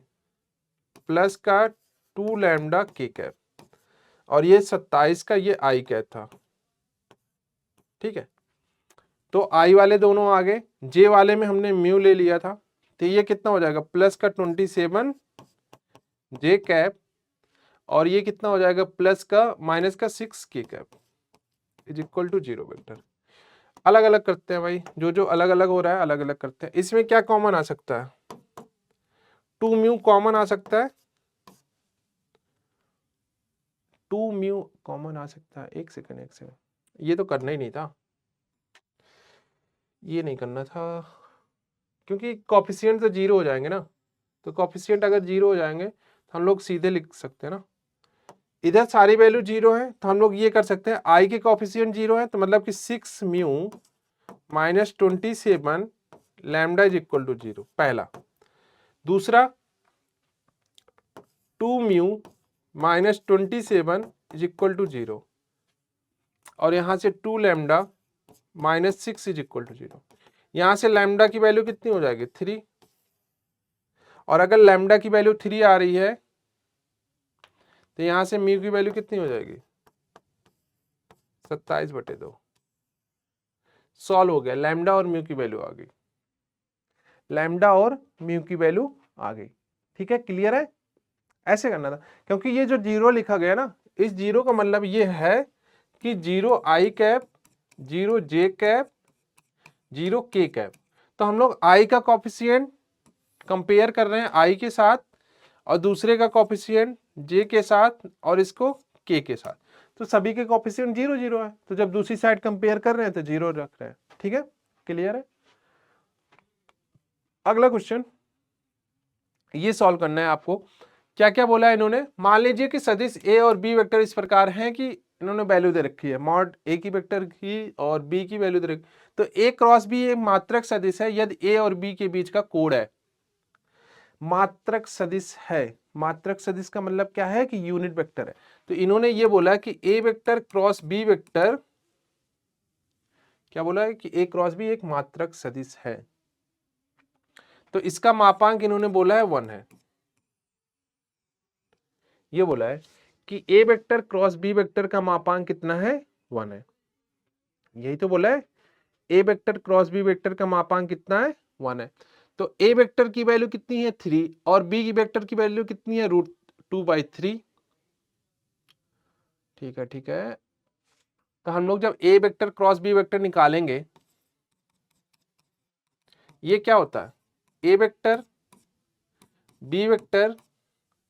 प्लस का 2 लैम्डा के कैप, और ये 27 का ये आई कैप था। ठीक है, तो आई वाले दोनों आ गए, जे वाले में हमने म्यू ले लिया था, तो ये कितना हो जाएगा प्लस का 27 जे कैप, और ये कितना हो जाएगा प्लस का माइनस का 6 K cap is equal to 0 vector. अलग अलग करते हैं भाई, जो जो अलग अलग हो रहा है अलग अलग करते हैं। इसमें क्या कॉमन आ सकता है, 2 म्यू कॉमन आ सकता है, 2 म्यू कॉमन आ सकता है। एक सेकंड, ये तो करना ही नहीं था, ये नहीं करना था, क्योंकि कॉफिशिएंट तो 0 हो जाएंगे ना, तो कॉफिशिएंट अगर 0 हो जाएंगे तो हम लोग सीधे लिख सकते हैं ना, इधर सारी वैल्यू 0 है तो हम लोग ये कर सकते हैं, आई के कॉफिशिएंट 0 है तो मतलब कि 6 mu minus 27 lambda is equal to 0, पहला। दूसरा 2 mu minus 27 is equal to 0, और यहां से 2 lambda minus 6 is equal to 0। यहां से लैम्डा की वैल्यू कितनी हो जाएगी 3, और अगर लैम्डा की वैल्यू 3 आ रही है तो यहां से म्यू की वैल्यू कितनी हो जाएगी 27/2। सॉल्व हो गया, लैम्डा और म्यू की वैल्यू आ गई, लैम्डा और म्यू की वैल्यू आ गई। ठीक है, क्लियर है? ऐसे करना था, क्योंकि ये जो 0 लिखा गया ना, इस 0 का मतलब ये है कि 0 आई कैप, 0 जे कैप, 0 के कैप। तो हम लोग आई का कॉफिशिएंट कंपेयर कर रहे हैं आई के साथ, और दूसरे का कॉफिशिएंट जे के साथ, और इसको के साथ, तो सभी के कॉफिशिएंट 0 0 है, तो जब दूसरी साइड कंपेयर कर रहे हैं तो 0 रख रहे हैं। ठीक है, क्लियर है? अगला क्वेश्चन ये सॉल्व करना है आपको। क्या क्या बोला है इन्होंने, मान लीजिए कि सदिश ए और बी वेक्टर इस प्रकार हैं कि इन्होंने वैल्यू दे रखी है, मॉड ए की वेक्टर की और बी की वैल्यू दे रखी, तो ए क्रॉस बी एक मात्रक सदिश है यदि ए और बी के बीच का कोण है। मात्रक सदिश है, मात्रक सदिश का मतलब क्या है कि यूनिट वेक्टर है। तो इन्होंने ये बोला कि ए वेक्टर क्रॉस बी वेक्टर, क्या बोला है कि ए क्रॉस बी एक मात्रक सदिश है, तो इसका मापांक इन्होंने बोला है 1 है। ये बोला है कि ए वेक्टर क्रॉस बी वेक्टर का मापांक कितना है 1 है, यही तो बोला है, A vector cross B vector का मापांक कितना है 1 है। तो ए वेक्टर की वैल्यू कितनी है 3, और बी की वेक्टर की वैल्यू कितनी है √2/3। ठीक है, ठीक है, तो हम लोग जब A vector cross B vector निकालेंगे, ये क्या होता है, A vector B vector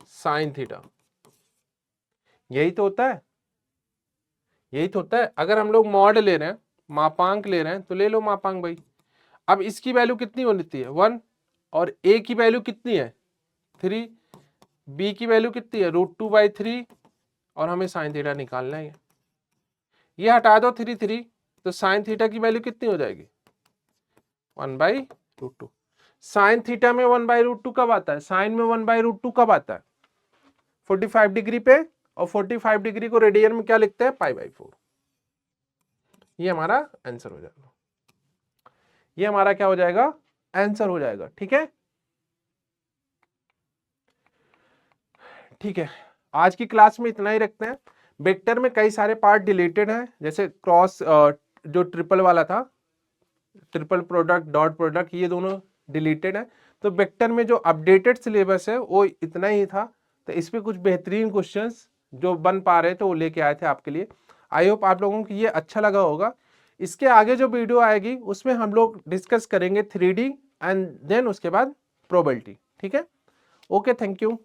sine theta, यही तो होता है, यही तो होता है। अगर हम लोग मॉड ले रहे हैं, मापांक ले रहे हैं, तो ले लो मापांक भाई। अब इसकी वैल्यू कितनी होती है 1, और ए की वैल्यू कितनी है 3, b की वैल्यू कितनी है √2/3 और हमें साइन थीटा निकालना है। ये हटा दो 3 तो साइन थीटा की वैल्यू कितनी हो जाएगी 1/√2। साइन थीटा में 1/√2 कब आता है, साइन में 1/√2 कब आता है 45 डिग्री पे, और 45 डिग्री को रेडियन में क्या लिखते हैं π/4। ये हमारा आंसर हो जाएगा, ये हमारा क्या हो जाएगा आंसर हो जाएगा। ठीक है, ठीक है, आज की क्लास में इतना ही रखते हैं। वेक्टर में कई सारे पार्ट डिलीटेड हैं, जैसे क्रॉस जो ट्रिपल वाला था, ट्रिपल प्रोडक्ट डॉट प्रोडक्ट, ये दोनों डिलीटेड है। तो वेक्टर में जो अपडेटेड सिलेबस है वो इतना ही था। तो इस पे कुछ बेहतरीन क्वेश्चंस जो बन पा रहे थे वो लेके आए थे आपके लिए। आई होप आप लोगों को ये अच्छा लगा होगा। इसके आगे जो वीडियो आएगी उसमें हम लोग डिस्कस करेंगे 3D एंड देन उसके बाद प्रोबेबिलिटी। ठीक है, ओके, थैंक यू।